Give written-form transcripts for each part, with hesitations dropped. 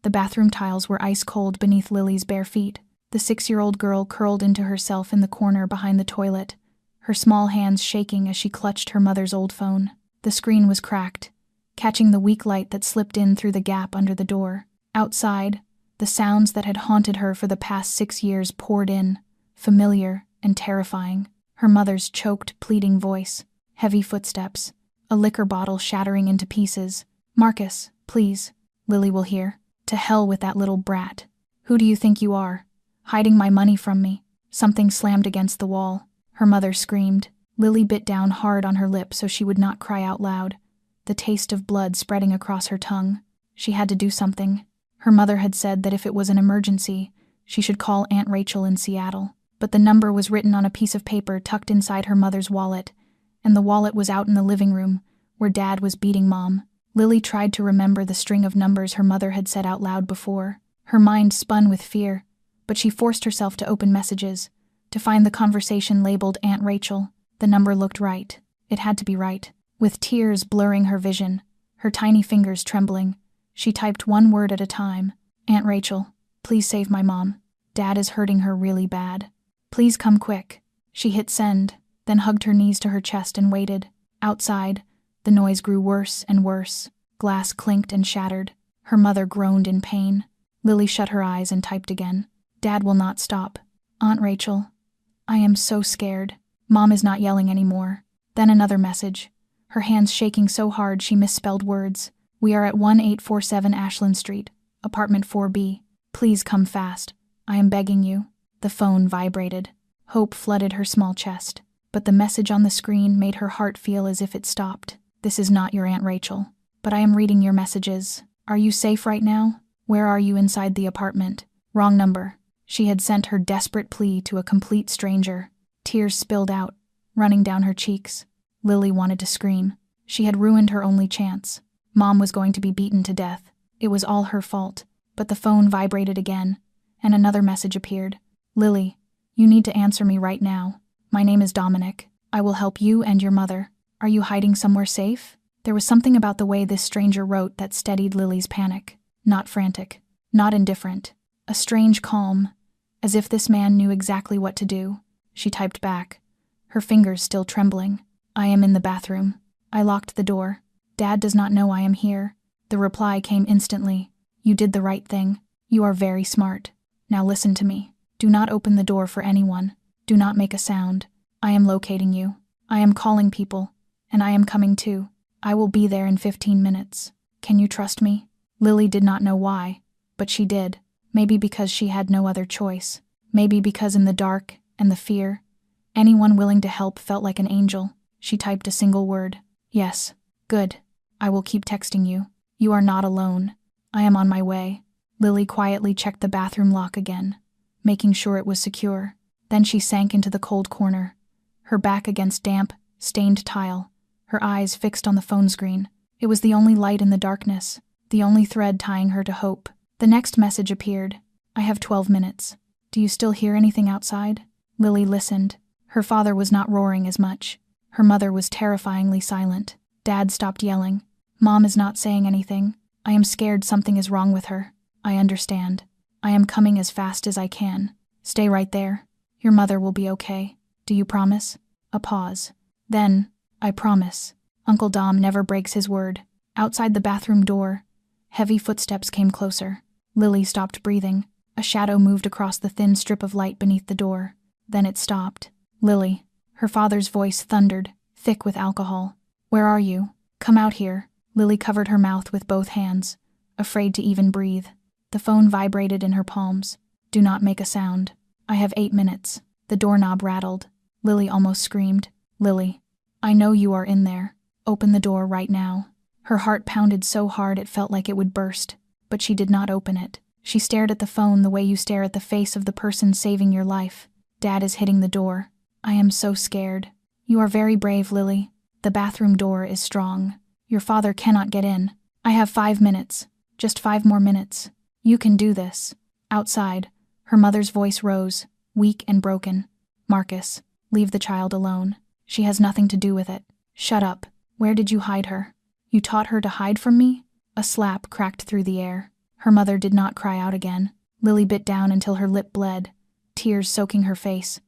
The bathroom tiles were ice cold beneath Lily's bare feet. The 6-year-old girl curled into herself in the corner behind the toilet, her small hands shaking as she clutched her mother's old phone. The screen was cracked, catching the weak light that slipped in through the gap under the door. Outside, the sounds that had haunted her for the past 6 years poured in, familiar and terrifying. Her mother's choked, pleading voice, heavy footsteps, a liquor bottle shattering into pieces. "Marcus, please. Lily will hear. To hell with that little brat. Who do you think you are? Hiding my money from me." Something slammed against the wall. Her mother screamed. Lily bit down hard on her lip so she would not cry out loud, the taste of blood spreading across her tongue. She had to do something. Her mother had said that if it was an emergency, she should call Aunt Rachel in Seattle. But the number was written on a piece of paper tucked inside her mother's wallet, and the wallet was out in the living room, where Dad was beating Mom. Lily tried to remember the string of numbers her mother had said out loud before. Her mind spun with fear, but she forced herself to open messages, to find the conversation labeled Aunt Rachel. The number looked right. It had to be right. With tears blurring her vision, her tiny fingers trembling, she typed one word at a time. "Aunt Rachel, please save my mom. Dad is hurting her really bad. Please come quick." She hit send, then hugged her knees to her chest and waited. Outside, the noise grew worse and worse. Glass clinked and shattered. Her mother groaned in pain. Lily shut her eyes and typed again. "Dad will not stop. Aunt Rachel, I am so scared." Mom is not yelling anymore. Then another message, her hands shaking so hard she misspelled words. "We are at 1847 Ashland Street, apartment 4B. Please come fast. I am begging you." The phone vibrated. Hope flooded her small chest. But the message on the screen made her heart feel as if it stopped. "This is not your Aunt Rachel. But I am reading your messages. Are you safe right now? Where are you inside the apartment?" Wrong number. She had sent her desperate plea to a complete stranger. Tears spilled out, running down her cheeks. Lily wanted to scream. She had ruined her only chance. Mom was going to be beaten to death. It was all her fault. But the phone vibrated again, and another message appeared. "Lily, you need to answer me right now. My name is Dominic. I will help you and your mother. Are you hiding somewhere safe?" There was something about the way this stranger wrote that steadied Lily's panic. Not frantic, not indifferent. A strange calm, as if this man knew exactly what to do. She typed back, her fingers still trembling. "I am in the bathroom. I locked the door. Dad does not know I am here." The reply came instantly. "You did the right thing. You are very smart. Now listen to me. Do not open the door for anyone. Do not make a sound. I am locating you. I am calling people, and I am coming too. I will be there in 15 minutes. Can you trust me?" Lily did not know why, but she did. Maybe because she had no other choice. Maybe because in the dark and the fear, anyone willing to help felt like an angel. She typed a single word. "Yes. Good. I will keep texting you. You are not alone. I am on my way." Lily quietly checked the bathroom lock again, making sure it was secure. Then she sank into the cold corner, her back against damp, stained tile, her eyes fixed on the phone screen. It was the only light in the darkness, the only thread tying her to hope. The next message appeared. "I have 12 minutes. Do you still hear anything outside?" Lily listened. Her father was not roaring as much. Her mother was terrifyingly silent. Dad stopped yelling. "Mom is not saying anything. I am scared something is wrong with her. I understand. I am coming as fast as I can. Stay right there. Your mother will be okay. Do you promise?" A pause. Then, "I promise." Uncle Dom never breaks his word. Outside the bathroom door, heavy footsteps came closer. Lily stopped breathing. A shadow moved across the thin strip of light beneath the door. Then it stopped. "Lily." Her father's voice thundered, thick with alcohol. "Where are you? Come out here." Lily covered her mouth with both hands, afraid to even breathe. The phone vibrated in her palms. "Do not make a sound. I have 8 minutes." The doorknob rattled. Lily almost screamed. "Lily, I know you are in there. Open the door right now." Her heart pounded so hard it felt like it would burst, but she did not open it. She stared at the phone the way you stare at the face of the person saving your life. "Dad is hitting the door. I am so scared." "You are very brave, Lily. The bathroom door is strong. Your father cannot get in. I have 5 minutes. Just 5 more minutes. You can do this." Outside, her mother's voice rose, weak and broken. "Marcus, leave the child alone. She has nothing to do with it." "Shut up. Where did you hide her? You taught her to hide from me?" A slap cracked through the air. Her mother did not cry out again. Lily bit down until her lip bled, tears soaking her face.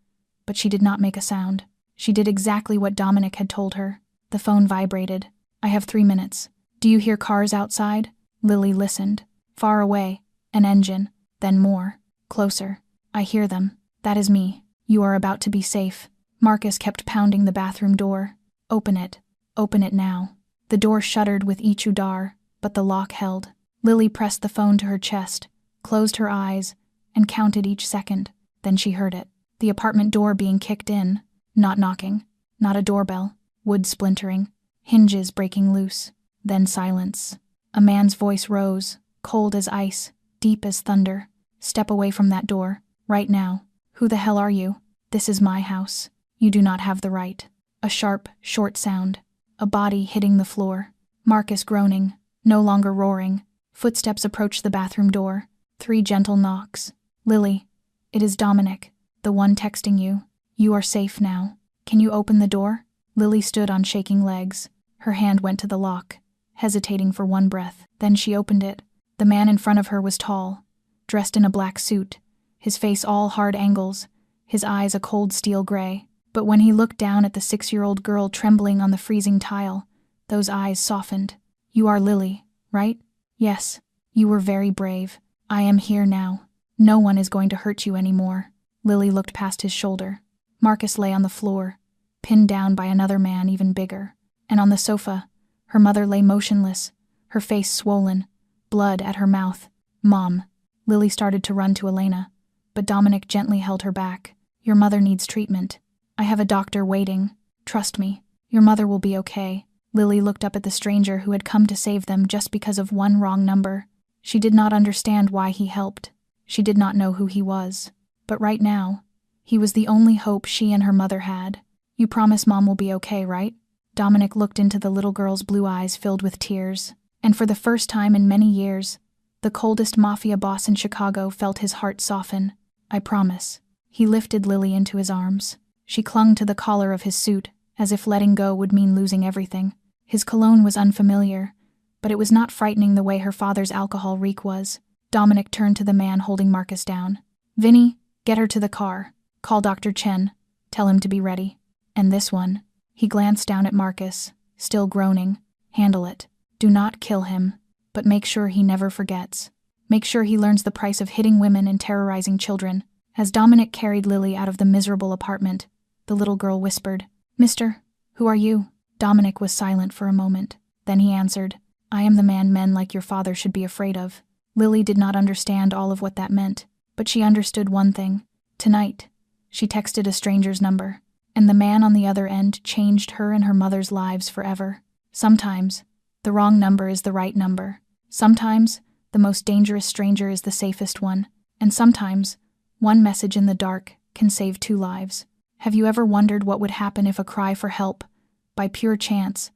But she did not make a sound. She did exactly what Dominic had told her. The phone vibrated. "I have 3 minutes. Do you hear cars outside?" Lily listened. Far away. An engine. Then more. Closer. "I hear them. That is me. You are about to be safe." Marcus kept pounding the bathroom door. "Open it. Open it now." The door shuddered with each udar, but the lock held. Lily pressed the phone to her chest, closed her eyes, and counted each second. Then she heard it. The apartment door being kicked in. Not knocking. Not a doorbell. Wood splintering. Hinges breaking loose. Then silence. A man's voice rose, cold as ice, deep as thunder. "Step away from that door. Right now. Who the hell are you? This is my house. You do not have the right." A sharp, short sound. A body hitting the floor. Marcus groaning, no longer roaring. Footsteps approached the bathroom door. 3 gentle knocks. "Lily, it is Dominic, the one texting you. You are safe now. Can you open the door?" Lily stood on shaking legs. Her hand went to the lock, hesitating for one breath. Then she opened it. The man in front of her was tall, dressed in a black suit, his face all hard angles, his eyes a cold steel gray. But when he looked down at the 6-year-old girl trembling on the freezing tile, those eyes softened. "You are Lily, right?" "Yes. You were very brave. I am here now. No one is going to hurt you anymore." Lily looked past his shoulder. Marcus lay on the floor, pinned down by another man even bigger. And on the sofa, her mother lay motionless, her face swollen, blood at her mouth. "Mom." Lily started to run to Elena, but Dominic gently held her back. "Your mother needs treatment. I have a doctor waiting. Trust me. Your mother will be okay." Lily looked up at the stranger who had come to save them just because of one wrong number. She did not understand why he helped. She did not know who he was. But right now, he was the only hope she and her mother had. "You promise Mom will be okay, right?" Dominic looked into the little girl's blue eyes filled with tears. And for the first time in many years, the coldest Mafia boss in Chicago felt his heart soften. "I promise." He lifted Lily into his arms. She clung to the collar of his suit, as if letting go would mean losing everything. His cologne was unfamiliar, but it was not frightening the way her father's alcohol reek was. Dominic turned to the man holding Marcus down. "Vinny, get her to the car. Call Dr. Chen. Tell him to be ready. And this one." He glanced down at Marcus, still groaning. "Handle it. Do not kill him, but make sure he never forgets. Make sure he learns the price of hitting women and terrorizing children." As Dominic carried Lily out of the miserable apartment, the little girl whispered, "Mister, who are you?" Dominic was silent for a moment. Then he answered, "I am the man men like your father should be afraid of." Lily did not understand all of what that meant, but she understood one thing. Tonight, she texted a stranger's number, and the man on the other end changed her and her mother's lives forever. Sometimes, the wrong number is the right number. Sometimes, the most dangerous stranger is the safest one. And sometimes, one message in the dark can save 2 lives. Have you ever wondered what would happen if a cry for help, by pure chance,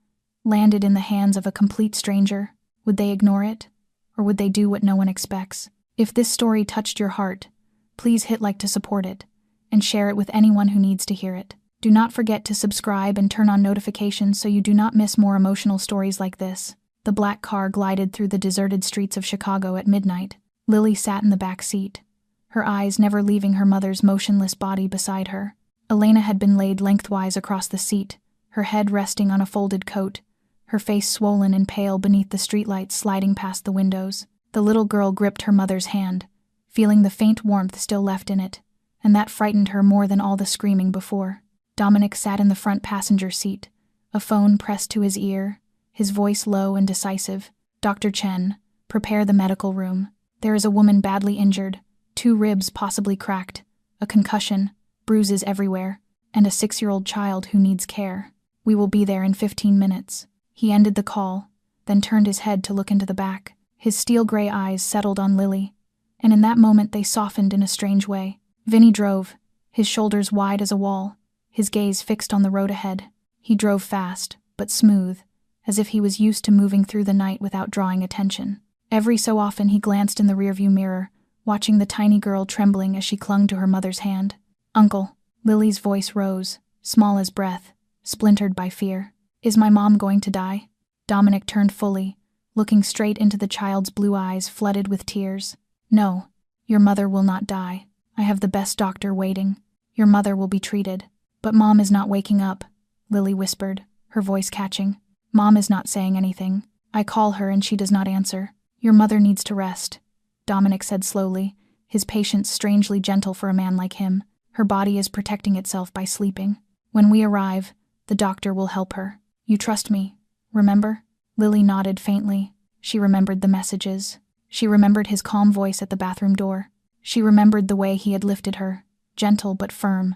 landed in the hands of a complete stranger? Would they ignore it? Or would they do what no one expects? If this story touched your heart, please hit like to support it, and share it with anyone who needs to hear it. Do not forget to subscribe and turn on notifications so you do not miss more emotional stories like this. The black car glided through the deserted streets of Chicago at midnight. Lily sat in the back seat, her eyes never leaving her mother's motionless body beside her. Elena had been laid lengthwise across the seat, her head resting on a folded coat, her face swollen and pale beneath the streetlights sliding past the windows. The little girl gripped her mother's hand, feeling the faint warmth still left in it, and that frightened her more than all the screaming before. Dominic sat in the front passenger seat, a phone pressed to his ear, his voice low and decisive. "Dr. Chen, prepare the medical room. There is a woman badly injured, 2 ribs possibly cracked, a concussion, bruises everywhere, and a 6-year-old child who needs care. We will be there in 15 minutes. He ended the call, then turned his head to look into the back. His steel-gray eyes settled on Lily, and in that moment they softened in a strange way. Vinny drove, his shoulders wide as a wall, his gaze fixed on the road ahead. He drove fast, but smooth, as if he was used to moving through the night without drawing attention. Every so often he glanced in the rearview mirror, watching the tiny girl trembling as she clung to her mother's hand. "Uncle," Lily's voice rose, small as breath, splintered by fear. "Is my mom going to die?" Dominic turned fully, looking straight into the child's blue eyes flooded with tears. "No, your mother will not die. I have the best doctor waiting. Your mother will be treated." "But Mom is not waking up," Lily whispered, her voice catching. "Mom is not saying anything. I call her and she does not answer. Your mother needs to rest," Dominic said slowly, his patience strangely gentle for a man like him. "Her body is protecting itself by sleeping. When we arrive, the doctor will help her. You trust me, remember?" Lily nodded faintly. She remembered the messages. She remembered his calm voice at the bathroom door. She remembered the way he had lifted her, gentle but firm,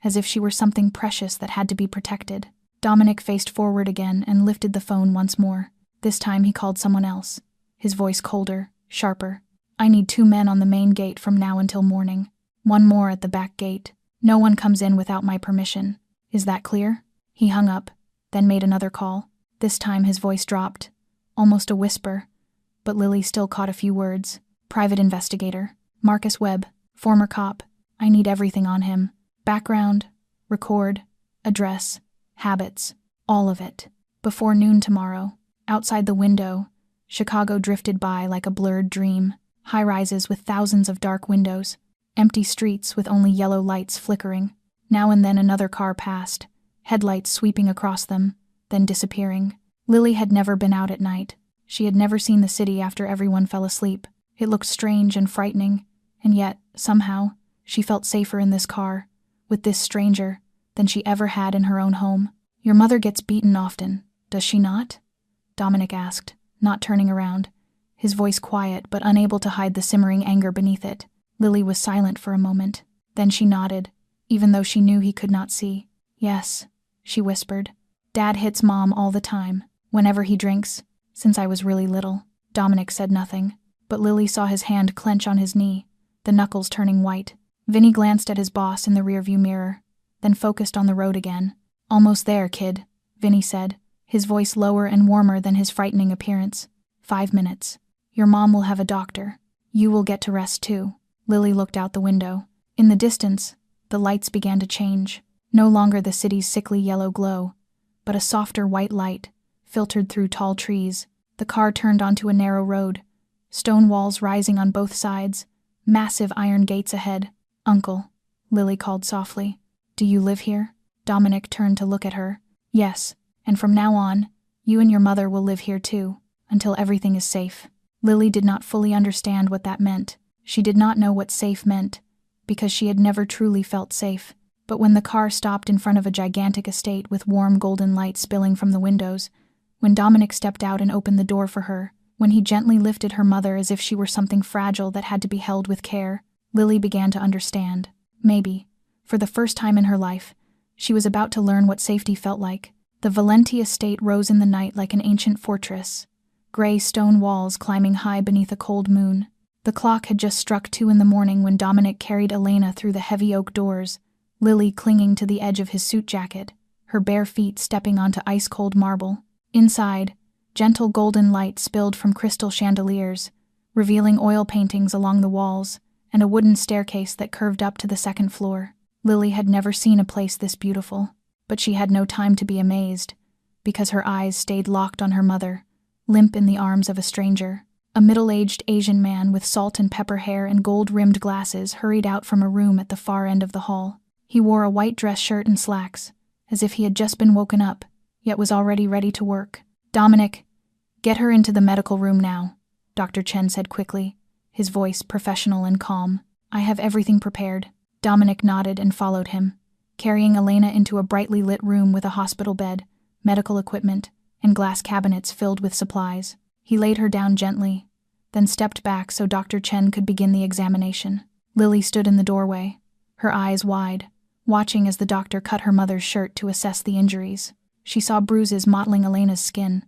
as if she were something precious that had to be protected. Dominic faced forward again and lifted the phone once more. This time he called someone else, his voice colder, sharper. "I need 2 men on the main gate from now until morning. 1 more at the back gate. No one comes in without my permission. Is that clear?" He hung up, then made another call. This time his voice dropped, almost a whisper, but Lily still caught a few words. "Private investigator. Marcus Webb, former cop. I need everything on him. Background, record, address, habits, all of it. Before noon tomorrow." Outside the window, Chicago drifted by like a blurred dream. High-rises with thousands of dark windows. Empty streets with only yellow lights flickering. Now and then another car passed, headlights sweeping across them, then disappearing. Lily had never been out at night. She had never seen the city after everyone fell asleep. It looked strange and frightening, and yet, somehow, she felt safer in this car, with this stranger, than she ever had in her own home. "Your mother gets beaten often, does she not?" Dominic asked, not turning around, his voice quiet but unable to hide the simmering anger beneath it. Lily was silent for a moment. Then she nodded, even though she knew he could not see. "Yes," she whispered. "Dad hits Mom all the time, whenever he drinks, since I was really little." Dominic said nothing, but Lily saw his hand clench on his knee, the knuckles turning white. Vinny glanced at his boss in the rearview mirror, then focused on the road again. "Almost there, kid," Vinny said, his voice lower and warmer than his frightening appearance. 5 minutes. Your mom will have a doctor. You will get to rest too." Lily looked out the window. In the distance, the lights began to change. No longer the city's sickly yellow glow, but a softer white light, filtered through tall trees. The car turned onto a narrow road, stone walls rising on both sides, massive iron gates ahead. "Uncle," Lily called softly. "Do you live here?" Dominic turned to look at her. "Yes, and from now on, you and your mother will live here too, until everything is safe." Lily did not fully understand what that meant. She did not know what safe meant, because she had never truly felt safe. But when the car stopped in front of a gigantic estate with warm golden light spilling from the windows, when Dominic stepped out and opened the door for her, when he gently lifted her mother as if she were something fragile that had to be held with care, Lily began to understand. Maybe, for the first time in her life, she was about to learn what safety felt like. The Valenti estate rose in the night like an ancient fortress, gray stone walls climbing high beneath a cold moon. The clock had just struck 2 in the morning when Dominic carried Elena through the heavy oak doors, Lily clinging to the edge of his suit jacket, her bare feet stepping onto ice-cold marble. Inside, gentle golden light spilled from crystal chandeliers, revealing oil paintings along the walls and a wooden staircase that curved up to the 2nd floor. Lily had never seen a place this beautiful, but she had no time to be amazed, because her eyes stayed locked on her mother, limp in the arms of a stranger. A middle-aged Asian man with salt and pepper hair and gold-rimmed glasses hurried out from a room at the far end of the hall. He wore a white dress shirt and slacks, as if he had just been woken up, yet was already ready to work. "Dominic, get her into the medical room now," Dr. Chen said quickly, his voice professional and calm. "I have everything prepared." Dominic nodded and followed him, carrying Elena into a brightly lit room with a hospital bed, medical equipment, and glass cabinets filled with supplies. He laid her down gently, then stepped back so Dr. Chen could begin the examination. Lily stood in the doorway, her eyes wide, watching as the doctor cut her mother's shirt to assess the injuries. She saw bruises mottling Elena's skin,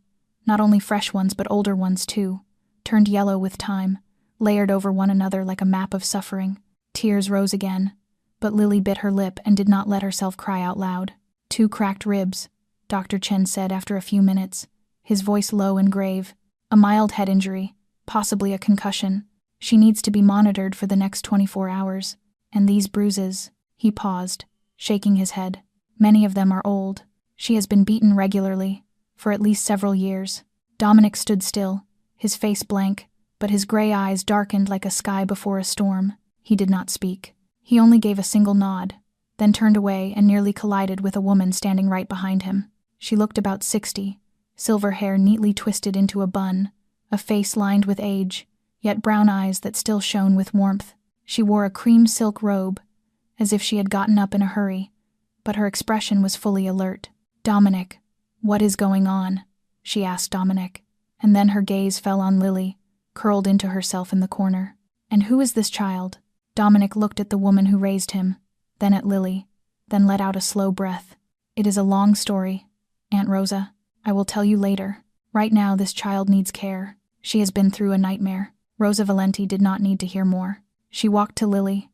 not only fresh ones but older ones too, turned yellow with time, layered over one another like a map of suffering. Tears rose again, but Lily bit her lip and did not let herself cry out loud. 2 cracked ribs, Dr. Chen said after a few minutes, his voice low and grave. "A mild head injury, possibly a concussion. She needs to be monitored for the next 24 hours. And these bruises," he paused, shaking his head. "Many of them are old. She has been beaten regularly, for at least several years." Dominic stood still, his face blank, but his gray eyes darkened like a sky before a storm. He did not speak. He only gave a single nod, then turned away and nearly collided with a woman standing right behind him. She looked about 60, silver hair neatly twisted into a bun, a face lined with age, yet brown eyes that still shone with warmth. She wore a cream silk robe, as if she had gotten up in a hurry, but her expression was fully alert. "Dominic, what is going on?" she asked Dominic, and then her gaze fell on Lily, curled into herself in the corner. "And who is this child?" Dominic looked at the woman who raised him, then at Lily, then let out a slow breath. "It is a long story, Aunt Rosa. I will tell you later. Right now this child needs care. She has been through a nightmare." Rosa Valenti did not need to hear more. She walked to Lily,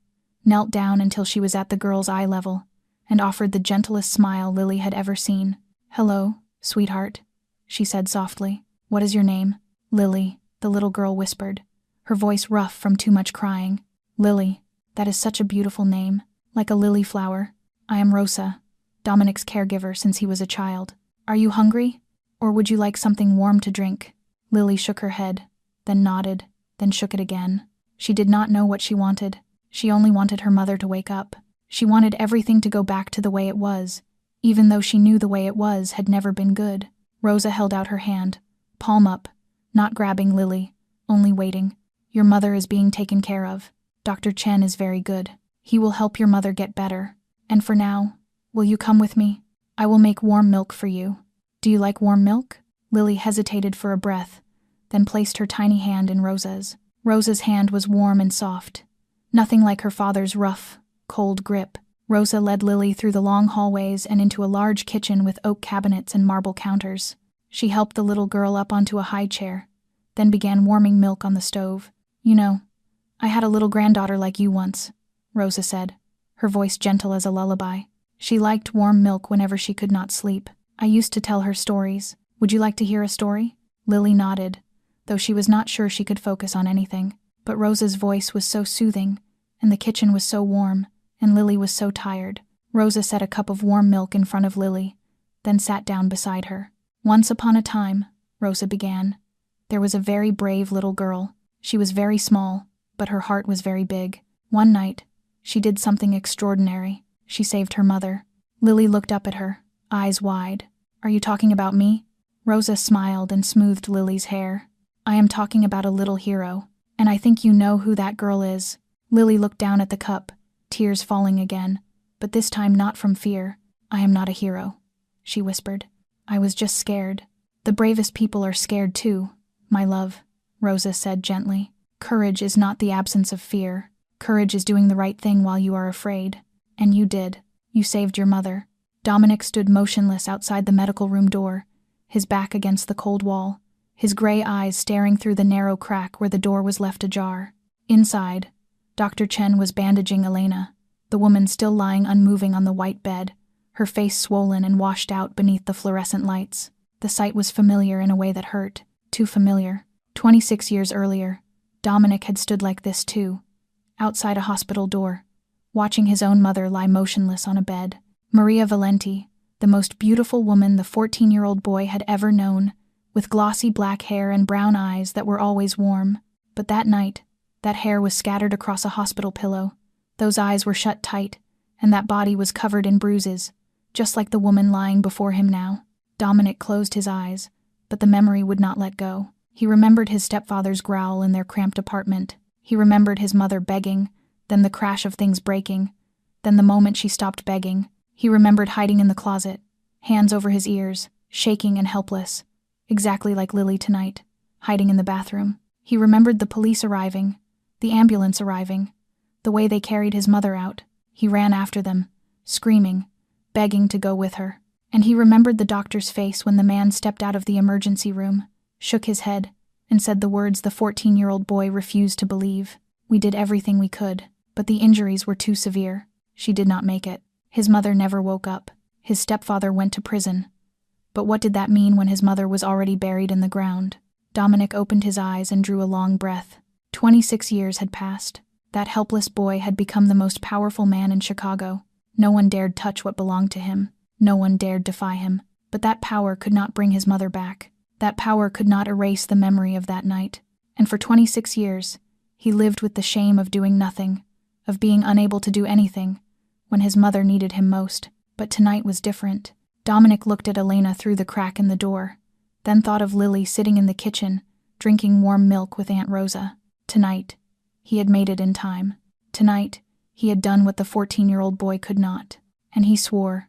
knelt down until she was at the girl's eye level, and offered the gentlest smile Lily had ever seen. "Hello, sweetheart," she said softly. "What is your name?" "Lily," the little girl whispered, her voice rough from too much crying. "Lily, that is such a beautiful name, like a lily flower. I am Rosa, Dominic's caregiver since he was a child. Are you hungry? Or would you like something warm to drink?" Lily shook her head, then nodded, then shook it again. She did not know what she wanted. She only wanted her mother to wake up. She wanted everything to go back to the way it was, even though she knew the way it was had never been good. Rosa held out her hand, palm up, not grabbing Lily, only waiting. "Your mother is being taken care of. Dr. Chen is very good. He will help your mother get better. And for now, will you come with me? I will make warm milk for you. Do you like warm milk?" Lily hesitated for a breath, then placed her tiny hand in Rosa's. Rosa's hand was warm and soft, nothing like her father's rough, cold grip. Rosa led Lily through the long hallways and into a large kitchen with oak cabinets and marble counters. She helped the little girl up onto a high chair, then began warming milk on the stove. "You know, I had a little granddaughter like you once," Rosa said, her voice gentle as a lullaby. She liked warm milk whenever she could not sleep. "I used to tell her stories. Would you like to hear a story?" Lily nodded, though she was not sure she could focus on anything. But Rosa's voice was so soothing, and the kitchen was so warm, and Lily was so tired. Rosa set a cup of warm milk in front of Lily, then sat down beside her. "Once upon a time," Rosa began, "there was a very brave little girl. She was very small, but her heart was very big. One night, she did something extraordinary. She saved her mother." Lily looked up at her, eyes wide. "Are you talking about me?" Rosa smiled and smoothed Lily's hair. "I am talking about a little hero, and I think you know who that girl is." Lily looked down at the cup, tears falling again, but this time not from fear. "I am not a hero," she whispered. "I was just scared." "The bravest people are scared too, my love," Rosa said gently. "Courage is not the absence of fear. Courage is doing the right thing while you are afraid. And you did. You saved your mother." Dominic stood motionless outside the medical room door, his back against the cold wall, his gray eyes staring through the narrow crack where the door was left ajar. Inside, Dr. Chen was bandaging Elena, the woman still lying unmoving on the white bed, her face swollen and washed out beneath the fluorescent lights. The sight was familiar in a way that hurt, too familiar. 26 years earlier, Dominic had stood like this too, outside a hospital door, watching his own mother lie motionless on a bed. Maria Valenti, the most beautiful woman the 14-year-old boy had ever known, with glossy black hair and brown eyes that were always warm. But that night, that hair was scattered across a hospital pillow, those eyes were shut tight, and that body was covered in bruises, just like the woman lying before him now. Dominic closed his eyes, but the memory would not let go. He remembered his stepfather's growl in their cramped apartment. He remembered his mother begging, then the crash of things breaking, then the moment she stopped begging. He remembered hiding in the closet, hands over his ears, shaking and helpless, exactly like Lily tonight, hiding in the bathroom. He remembered the police arriving, the ambulance arriving, the way they carried his mother out. He ran after them, screaming, begging to go with her. And he remembered the doctor's face when the man stepped out of the emergency room, shook his head, and said the words the 14-year-old boy refused to believe. "We did everything we could, but the injuries were too severe. She did not make it." His mother never woke up. His stepfather went to prison. But what did that mean when his mother was already buried in the ground? Dominic opened his eyes and drew a long breath. 26 years had passed. That helpless boy had become the most powerful man in Chicago. No one dared touch what belonged to him. No one dared defy him. But that power could not bring his mother back. That power could not erase the memory of that night. And for 26 years, he lived with the shame of doing nothing, of being unable to do anything, when his mother needed him most. But tonight was different. Dominic looked at Elena through the crack in the door, then thought of Lily sitting in the kitchen, drinking warm milk with Aunt Rosa. Tonight, he had made it in time. Tonight, he had done what the 14-year-old boy could not. And he swore,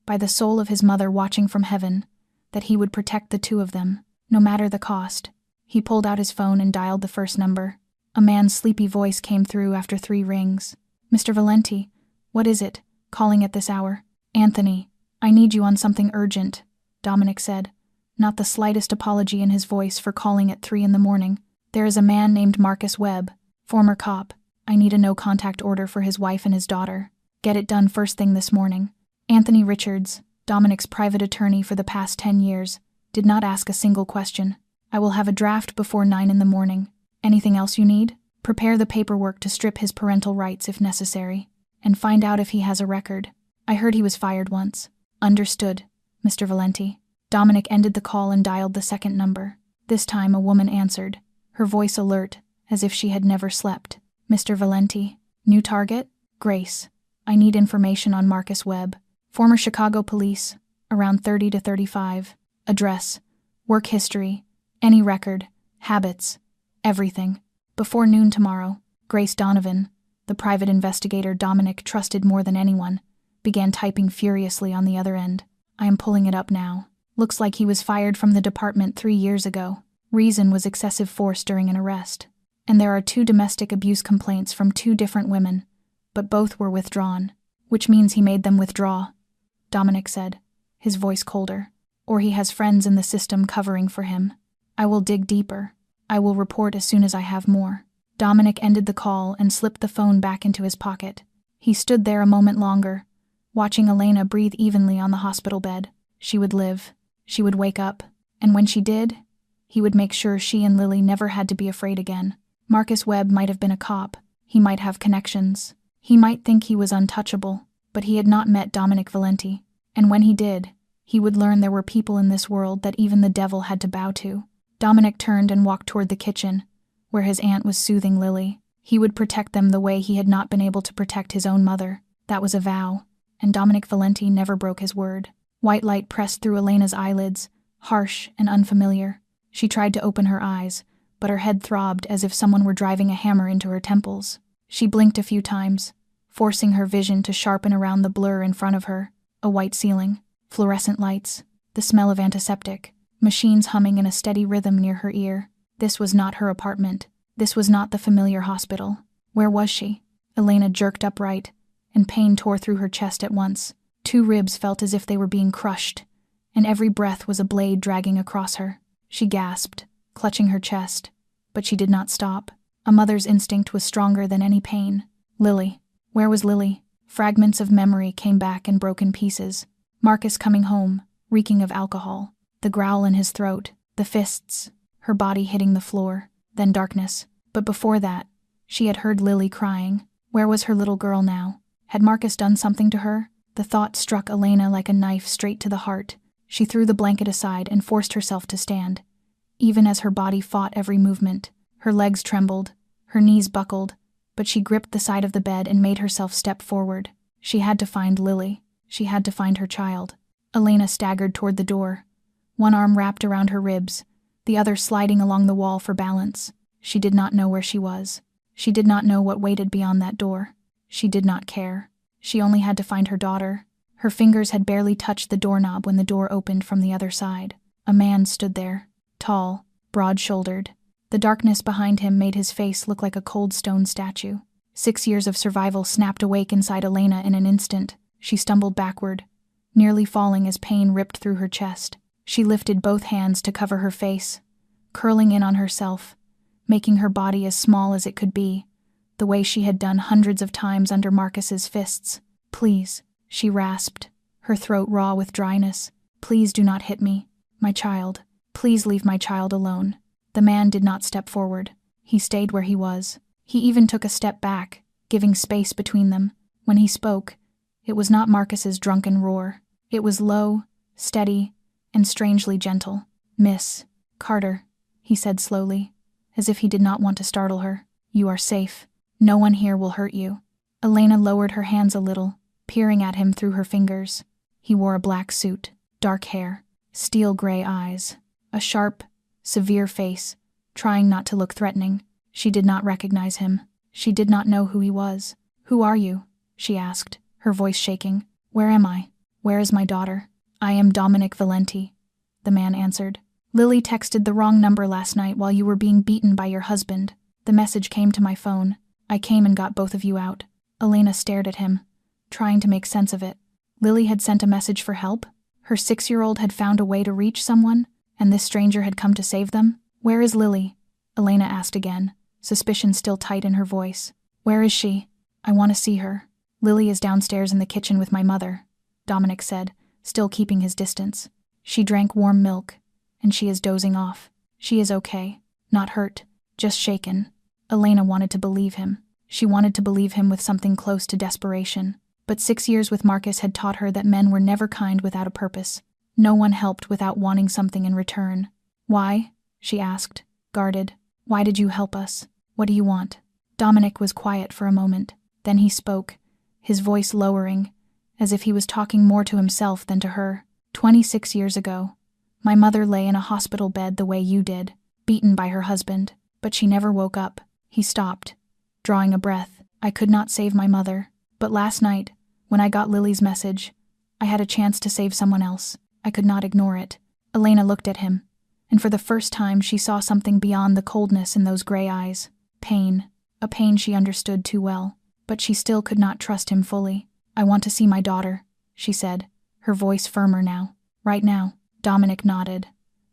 by the soul of his mother watching from heaven, that he would protect the two of them, no matter the cost. He pulled out his phone and dialed the first number. A man's sleepy voice came through after 3 rings. "Mr. Valenti, what is it, calling at this hour?" "Anthony, I need you on something urgent," Dominic said, not the slightest apology in his voice for calling at 3 in the morning. "There is a man named Marcus Webb, former cop. I need a no-contact order for his wife and his daughter. Get it done first thing this morning." Anthony Richards, Dominic's private attorney for the past 10 years, did not ask a single question. "I will have a draft before 9 in the morning. Anything else you need? Prepare the paperwork to strip his parental rights if necessary. And find out if he has a record. I heard he was fired once." "Understood, Mr. Valenti." Dominic ended the call and dialed the second number. This time a woman answered, her voice alert, as if she had never slept. "Mr. Valenti, new target? Grace. I need information on Marcus Webb. Former Chicago police, around 30 to 35. Address, work history, any record, habits, everything. Before noon tomorrow." Grace Donovan, the private investigator Dominic trusted more than anyone, began typing furiously on the other end. "I am pulling it up now. Looks like he was fired from the department 3 years ago. Reason was excessive force during an arrest. And there are 2 domestic abuse complaints from 2 different women, but both were withdrawn, which means he made them withdraw," Dominic said, his voice colder. "Or he has friends in the system covering for him. I will dig deeper. I will report as soon as I have more." Dominic ended the call and slipped the phone back into his pocket. He stood there a moment longer, watching Elena breathe evenly on the hospital bed. She would live. She would wake up. And when she did, he would make sure she and Lily never had to be afraid again. Marcus Webb might have been a cop. He might have connections. He might think he was untouchable, but he had not met Dominic Valenti. And when he did, he would learn there were people in this world that even the devil had to bow to. Dominic turned and walked toward the kitchen, where his aunt was soothing Lily. He would protect them the way he had not been able to protect his own mother. That was a vow, and Dominic Valenti never broke his word. White light pressed through Elena's eyelids, harsh and unfamiliar. She tried to open her eyes, but her head throbbed as if someone were driving a hammer into her temples. She blinked a few times, forcing her vision to sharpen around the blur in front of her. A white ceiling, fluorescent lights, the smell of antiseptic, machines humming in a steady rhythm near her ear. This was not her apartment. This was not the familiar hospital. Where was she? Elena jerked upright, and pain tore through her chest at once. 2 ribs felt as if they were being crushed, and every breath was a blade dragging across her. She gasped, clutching her chest, but she did not stop. A mother's instinct was stronger than any pain. Lily. Where was Lily? Fragments of memory came back in broken pieces. Marcus coming home, reeking of alcohol, the growl in his throat, the fists, her body hitting the floor, then darkness. But before that, she had heard Lily crying. Where was her little girl now? Had Marcus done something to her? The thought struck Elena like a knife straight to the heart. She threw the blanket aside and forced herself to stand. Even as her body fought every movement, her legs trembled, her knees buckled, but she gripped the side of the bed and made herself step forward. She had to find Lily. She had to find her child. Elena staggered toward the door, one arm wrapped around her ribs, the other sliding along the wall for balance. She did not know where she was. She did not know what waited beyond that door. She did not care. She only had to find her daughter. Her fingers had barely touched the doorknob when the door opened from the other side. A man stood there, tall, broad-shouldered. The darkness behind him made his face look like a cold stone statue. 6 years of survival snapped awake inside Elena in an instant. She stumbled backward, nearly falling as pain ripped through her chest. She lifted both hands to cover her face, curling in on herself, making her body as small as it could be, the way she had done hundreds of times under Marcus's fists. "Please," she rasped, her throat raw with dryness. "Please do not hit me. My child. Please leave my child alone." The man did not step forward. He stayed where he was. He even took a step back, giving space between them. When he spoke, it was not Marcus's drunken roar. It was low, steady, and strangely gentle. "Miss, Carter, he said slowly, as if he did not want to startle her. You are safe. No one here will hurt you. Elena lowered her hands a little, peering at him through her fingers. He wore a black suit, dark hair, steel gray eyes, a sharp, severe face, trying not to look threatening. She did not recognize him. She did not know who he was. Who are you? She asked, her voice shaking. Where am I? Where is my daughter? I am Dominic Valenti, the man answered. Lily texted the wrong number last night while you were being beaten by your husband. The message came to my phone. I came and got both of you out. Elena stared at him, trying to make sense of it. Lily had sent a message for help? Her 6-year-old had found a way to reach someone, and this stranger had come to save them? Where is Lily? Elena asked again, suspicion still tight in her voice. Where is she? I want to see her. Lily is downstairs in the kitchen with my mother, Dominic said, still keeping his distance. She drank warm milk, and she is dozing off. She is okay. Not hurt, just shaken. Elena wanted to believe him. She wanted to believe him with something close to desperation. But 6 years with Marcus had taught her that men were never kind without a purpose. No one helped without wanting something in return. Why? She asked, guarded. Why did you help us? What do you want? Dominic was quiet for a moment. Then he spoke, his voice lowering, as if he was talking more to himself than to her. 26 years ago, my mother lay in a hospital bed the way you did, beaten by her husband, but she never woke up. He stopped, drawing a breath. I could not save my mother, but last night, when I got Lily's message, I had a chance to save someone else. I could not ignore it. Elena looked at him, and for the first time she saw something beyond the coldness in those gray eyes. Pain, a pain she understood too well, but she still could not trust him fully. I want to see my daughter, she said, her voice firmer now. Right now. Dominic nodded,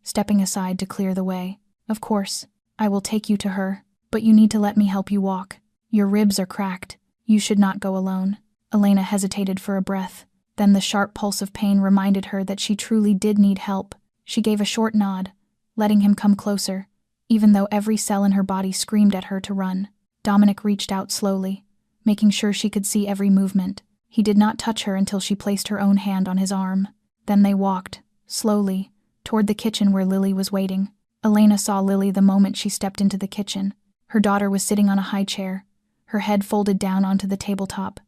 stepping aside to clear the way. Of course, I will take you to her, but you need to let me help you walk. Your ribs are cracked. You should not go alone. Elena hesitated for a breath. Then the sharp pulse of pain reminded her that she truly did need help. She gave a short nod, letting him come closer, even though every cell in her body screamed at her to run. Dominic reached out slowly, making sure she could see every movement. He did not touch her until she placed her own hand on his arm. Then they walked, slowly, toward the kitchen where Lily was waiting. Elena saw Lily the moment she stepped into the kitchen. Her daughter was sitting on a high chair, her head folded down onto the tabletop,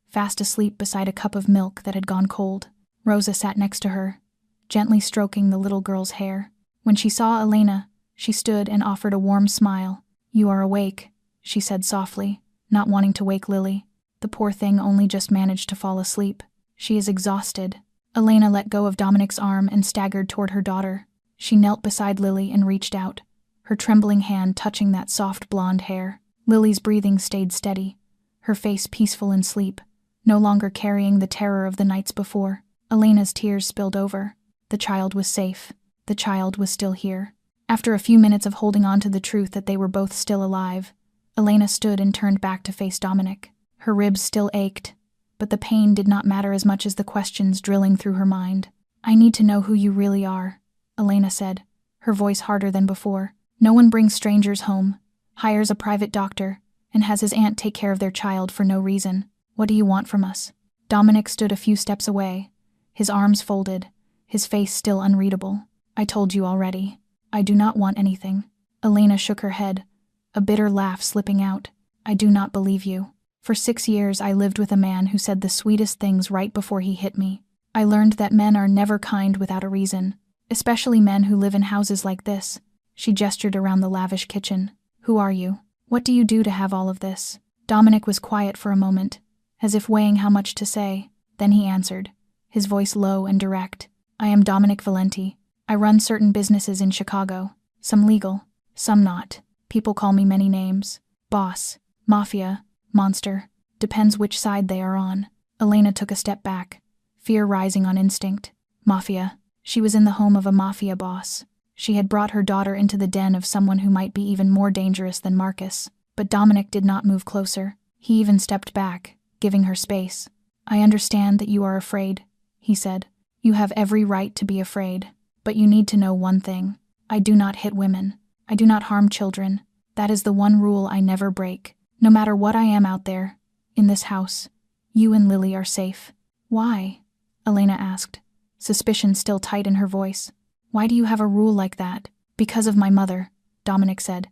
fast asleep beside a cup of milk that had gone cold. Rosa sat next to her, gently stroking the little girl's hair. When she saw Elena, she stood and offered a warm smile. You are awake, she said softly, not wanting to wake Lily. The poor thing only just managed to fall asleep. She is exhausted. Elena let go of Dominic's arm and staggered toward her daughter. She knelt beside Lily and reached out, her trembling hand touching that soft blonde hair. Lily's breathing stayed steady, her face peaceful in sleep, no longer carrying the terror of the nights before. Elena's tears spilled over. The child was safe. The child was still here. After a few minutes of holding on to the truth that they were both still alive, Elena stood and turned back to face Dominic. Her ribs still ached, but the pain did not matter as much as the questions drilling through her mind. I need to know who you really are, Elena said, her voice harder than before. No one brings strangers home, hires a private doctor, and has his aunt take care of their child for no reason. What do you want from us? Dominic stood a few steps away, his arms folded, his face still unreadable. I told you already. I do not want anything. Elena shook her head, a bitter laugh slipping out. I do not believe you. For 6 years I lived with a man who said the sweetest things right before he hit me. I learned that men are never kind without a reason, especially men who live in houses like this. She gestured around the lavish kitchen. Who are you? What do you do to have all of this? Dominic was quiet for a moment, as if weighing how much to say. Then he answered, his voice low and direct. I am Dominic Valenti. I run certain businesses in Chicago, some legal, some not. People call me many names. Boss, Mafia, monster, depends which side they are on. Elena took a step back, fear rising on instinct. Mafia. She was in the home of a mafia boss. She had brought her daughter into the den of someone who might be even more dangerous than Marcus. But Dominic did not move closer. He even stepped back, giving her space. I understand that you are afraid, he said. You have every right to be afraid. But you need to know one thing. I do not hit women. I do not harm children. That is the one rule I never break. No matter what I am out there, in this house, you and Lily are safe. Why? Elena asked, suspicion still tight in her voice. Why do you have a rule like that? Because of my mother, Dominic said,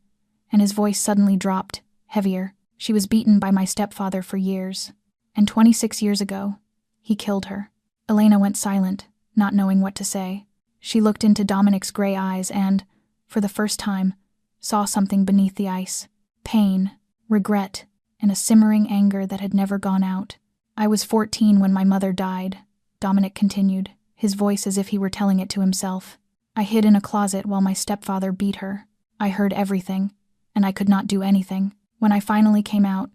and his voice suddenly dropped, heavier. She was beaten by my stepfather for years. And 26 years ago, he killed her. Elena went silent, not knowing what to say. She looked into Dominic's gray eyes and, for the first time, saw something beneath the ice. Pain, regret, and a simmering anger that had never gone out. I was 14 when my mother died, Dominic continued, his voice as if he were telling it to himself. I hid in a closet while my stepfather beat her. I heard everything, and I could not do anything. When I finally came out,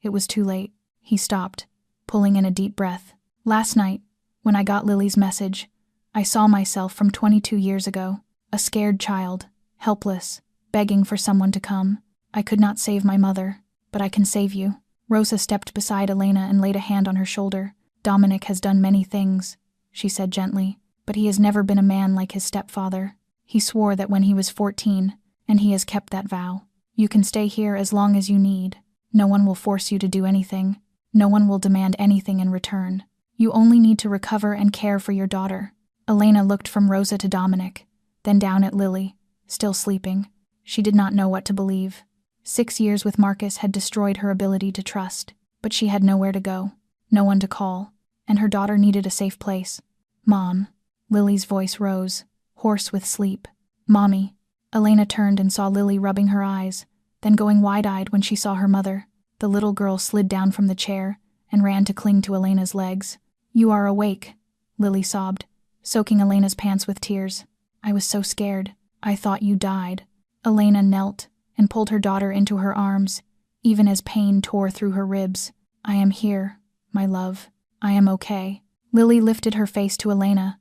it was too late. He stopped, pulling in a deep breath. Last night, when I got Lily's message, I saw myself from 22 years ago, a scared child, helpless, begging for someone to come. I could not save my mother, but I can save you. Rosa stepped beside Elena and laid a hand on her shoulder. Dominic has done many things, she said gently, but he has never been a man like his stepfather. He swore that when he was 14, and he has kept that vow. You can stay here as long as you need. No one will force you to do anything. No one will demand anything in return. You only need to recover and care for your daughter. Elena looked from Rosa to Dominic, then down at Lily, still sleeping. She did not know what to believe. 6 years with Marcus had destroyed her ability to trust, but she had nowhere to go, no one to call, and her daughter needed a safe place. Mom. Lily's voice rose, hoarse with sleep. Mommy. Elena turned and saw Lily rubbing her eyes, then going wide-eyed when she saw her mother. The little girl slid down from the chair and ran to cling to Elena's legs. You are awake, Lily sobbed, soaking Elena's pants with tears. I was so scared. I thought you died. Elena knelt and pulled her daughter into her arms, even as pain tore through her ribs. I am here, my love. I am okay. Lily lifted her face to Elena,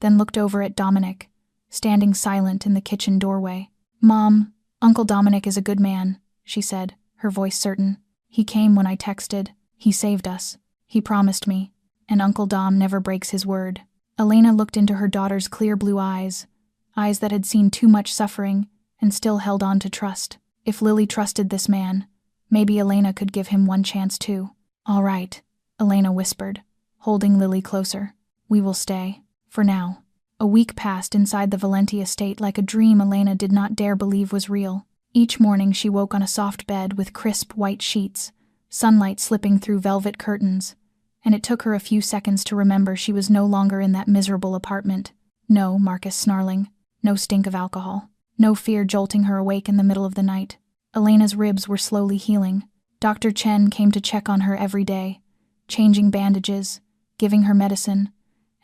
then looked over at Dominic, standing silent in the kitchen doorway. Mom, Uncle Dominic is a good man, she said, her voice certain. He came when I texted. He saved us. He promised me. And Uncle Dom never breaks his word. Elena looked into her daughter's clear blue eyes, eyes that had seen too much suffering and still held on to trust. If Lily trusted this man, maybe Elena could give him one chance too. All right, Elena whispered, holding Lily closer. We will stay. For now. A week passed inside the Valenti estate like a dream Elena did not dare believe was real. Each morning she woke on a soft bed with crisp white sheets, sunlight slipping through velvet curtains, and it took her a few seconds to remember she was no longer in that miserable apartment. No Marcus snarling, no stink of alcohol, no fear jolting her awake in the middle of the night. Elena's ribs were slowly healing. Dr. Chen came to check on her every day, changing bandages, giving her medicine,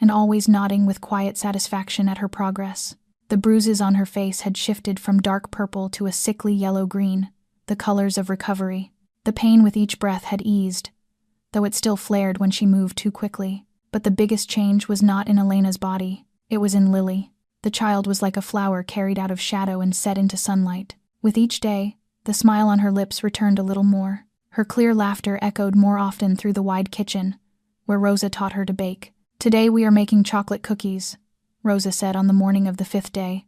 and always nodding with quiet satisfaction at her progress. The bruises on her face had shifted from dark purple to a sickly yellow-green, the colors of recovery. The pain with each breath had eased, though it still flared when she moved too quickly. But the biggest change was not in Elena's body, it was in Lily. The child was like a flower carried out of shadow and set into sunlight. With each day, the smile on her lips returned a little more. Her clear laughter echoed more often through the wide kitchen, where Rosa taught her to bake. Today we are making chocolate cookies, Rosa said on the morning of the 5th day,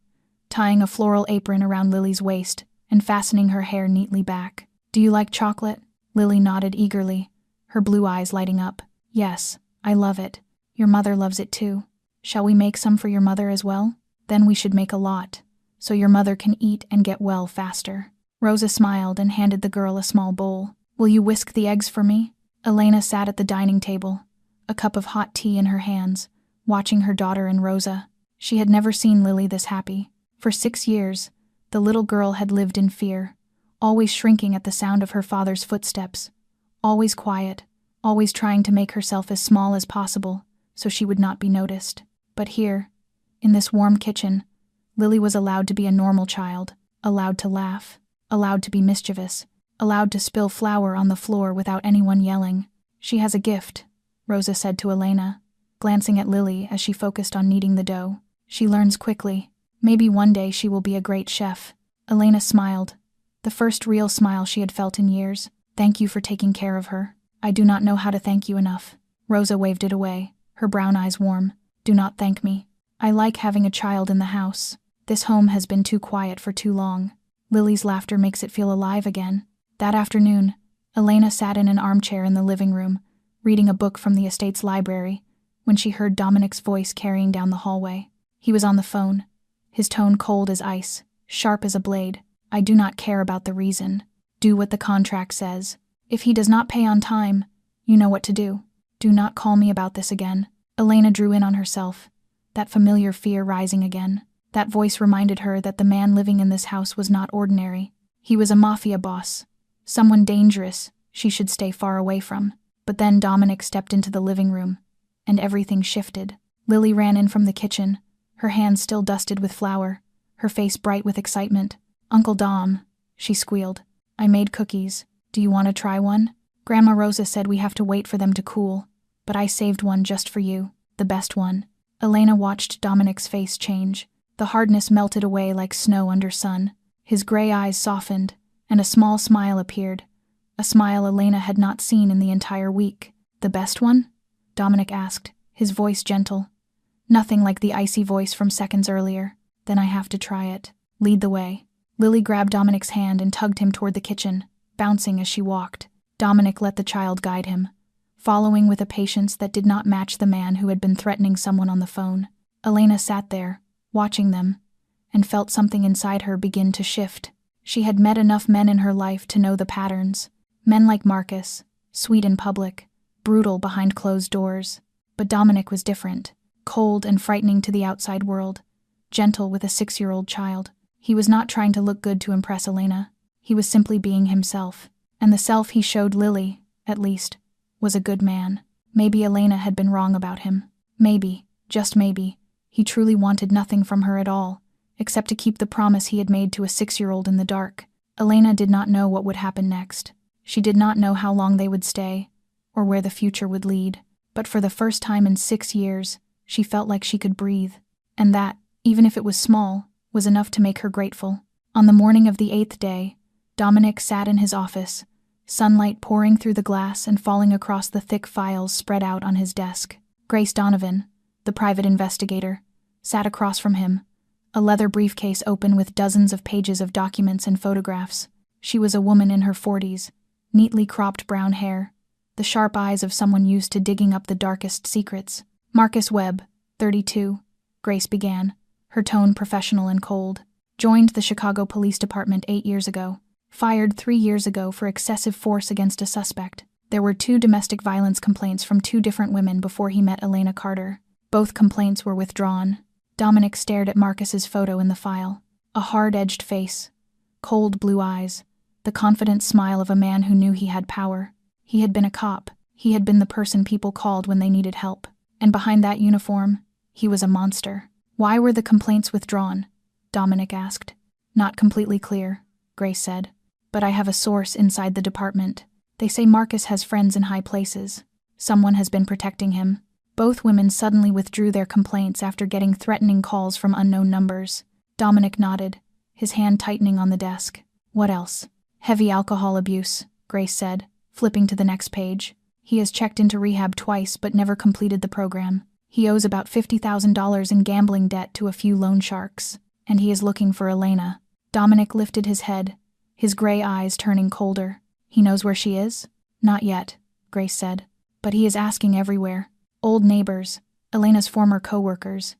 tying a floral apron around Lily's waist and fastening her hair neatly back. Do you like chocolate? Lily nodded eagerly, her blue eyes lighting up. Yes, I love it. Your mother loves it too. Shall we make some for your mother as well? Then we should make a lot, so your mother can eat and get well faster. Rosa smiled and handed the girl a small bowl. Will you whisk the eggs for me? Elena sat at the dining table, a cup of hot tea in her hands, watching her daughter and Rosa. She had never seen Lily this happy. For 6 years, the little girl had lived in fear, always shrinking at the sound of her father's footsteps, always quiet, always trying to make herself as small as possible so she would not be noticed. But here, in this warm kitchen, Lily was allowed to be a normal child, allowed to laugh, allowed to be mischievous, allowed to spill flour on the floor without anyone yelling. She has a gift, Rosa said to Elena, glancing at Lily as she focused on kneading the dough. She learns quickly. Maybe one day she will be a great chef. Elena smiled, the first real smile she had felt in years. Thank you for taking care of her. I do not know how to thank you enough. Rosa waved it away, her brown eyes warm. Do not thank me. I like having a child in the house. This home has been too quiet for too long. Lily's laughter makes it feel alive again. That afternoon, Elena sat in an armchair in the living room, reading a book from the estate's library, when she heard Dominic's voice carrying down the hallway. He was on the phone, his tone cold as ice, sharp as a blade. "I do not care about the reason. Do what the contract says. If he does not pay on time, you know what to do. Do not call me about this again." Elena drew in on herself, that familiar fear rising again. That voice reminded her that the man living in this house was not ordinary. He was a mafia boss, someone dangerous she should stay far away from. But then Dominic stepped into the living room, and everything shifted. Lily ran in from the kitchen, her hands still dusted with flour, her face bright with excitement. "Uncle Dom," she squealed, "I made cookies. Do you want to try one? Grandma Rosa said we have to wait for them to cool, but I saved one just for you, the best one." Elena watched Dominic's face change. The hardness melted away like snow under sun. His gray eyes softened, and a small smile appeared. A smile Elena had not seen in the entire week. "The best one?" Dominic asked, his voice gentle. Nothing like the icy voice from seconds earlier. "Then I have to try it. Lead the way." Lily grabbed Dominic's hand and tugged him toward the kitchen, bouncing as she walked. Dominic let the child guide him, following with a patience that did not match the man who had been threatening someone on the phone. Elena sat there, watching them, and felt something inside her begin to shift. She had met enough men in her life to know the patterns. Men like Marcus, sweet in public, brutal behind closed doors. But Dominic was different, cold and frightening to the outside world, gentle with a 6-year-old child. He was not trying to look good to impress Elena. He was simply being himself. And the self he showed Lily, at least, was a good man. Maybe Elena had been wrong about him. Maybe, just maybe, he truly wanted nothing from her at all, except to keep the promise he had made to a 6-year-old in the dark. Elena did not know what would happen next. She did not know how long they would stay, or where the future would lead. But for the first time in 6 years, she felt like she could breathe. And that, even if it was small, was enough to make her grateful. On the morning of the 8th day, Dominic sat in his office, sunlight pouring through the glass and falling across the thick files spread out on his desk. Grace Donovan, the private investigator, sat across from him, a leather briefcase open with dozens of pages of documents and photographs. She was a woman in her 40s, neatly cropped brown hair, the sharp eyes of someone used to digging up the darkest secrets. "Marcus Webb, 32, Grace began, her tone professional and cold. "Joined the Chicago Police Department 8 years ago. Fired 3 years ago for excessive force against a suspect. There were 2 domestic violence complaints from 2 different women before he met Elena Carter. Both complaints were withdrawn." Dominic stared at Marcus's photo in the file. A hard-edged face, cold blue eyes, the confident smile of a man who knew he had power. He had been a cop. He had been the person people called when they needed help. And behind that uniform, he was a monster. "Why were the complaints withdrawn?" Dominic asked. "Not completely clear," Grace said. "But I have a source inside the department. They say Marcus has friends in high places. Someone has been protecting him." Both women suddenly withdrew their complaints after getting threatening calls from unknown numbers. Dominic nodded, his hand tightening on the desk. "What else?" "Heavy alcohol abuse," Grace said, flipping to the next page. "He has checked into rehab twice but never completed the program. He owes about $50,000 in gambling debt to a few loan sharks, and he is looking for Elena." Dominic lifted his head, his gray eyes turning colder. "He knows where she is?" "Not yet," Grace said. "But he is asking everywhere. Old neighbors, Elena's former co-workers,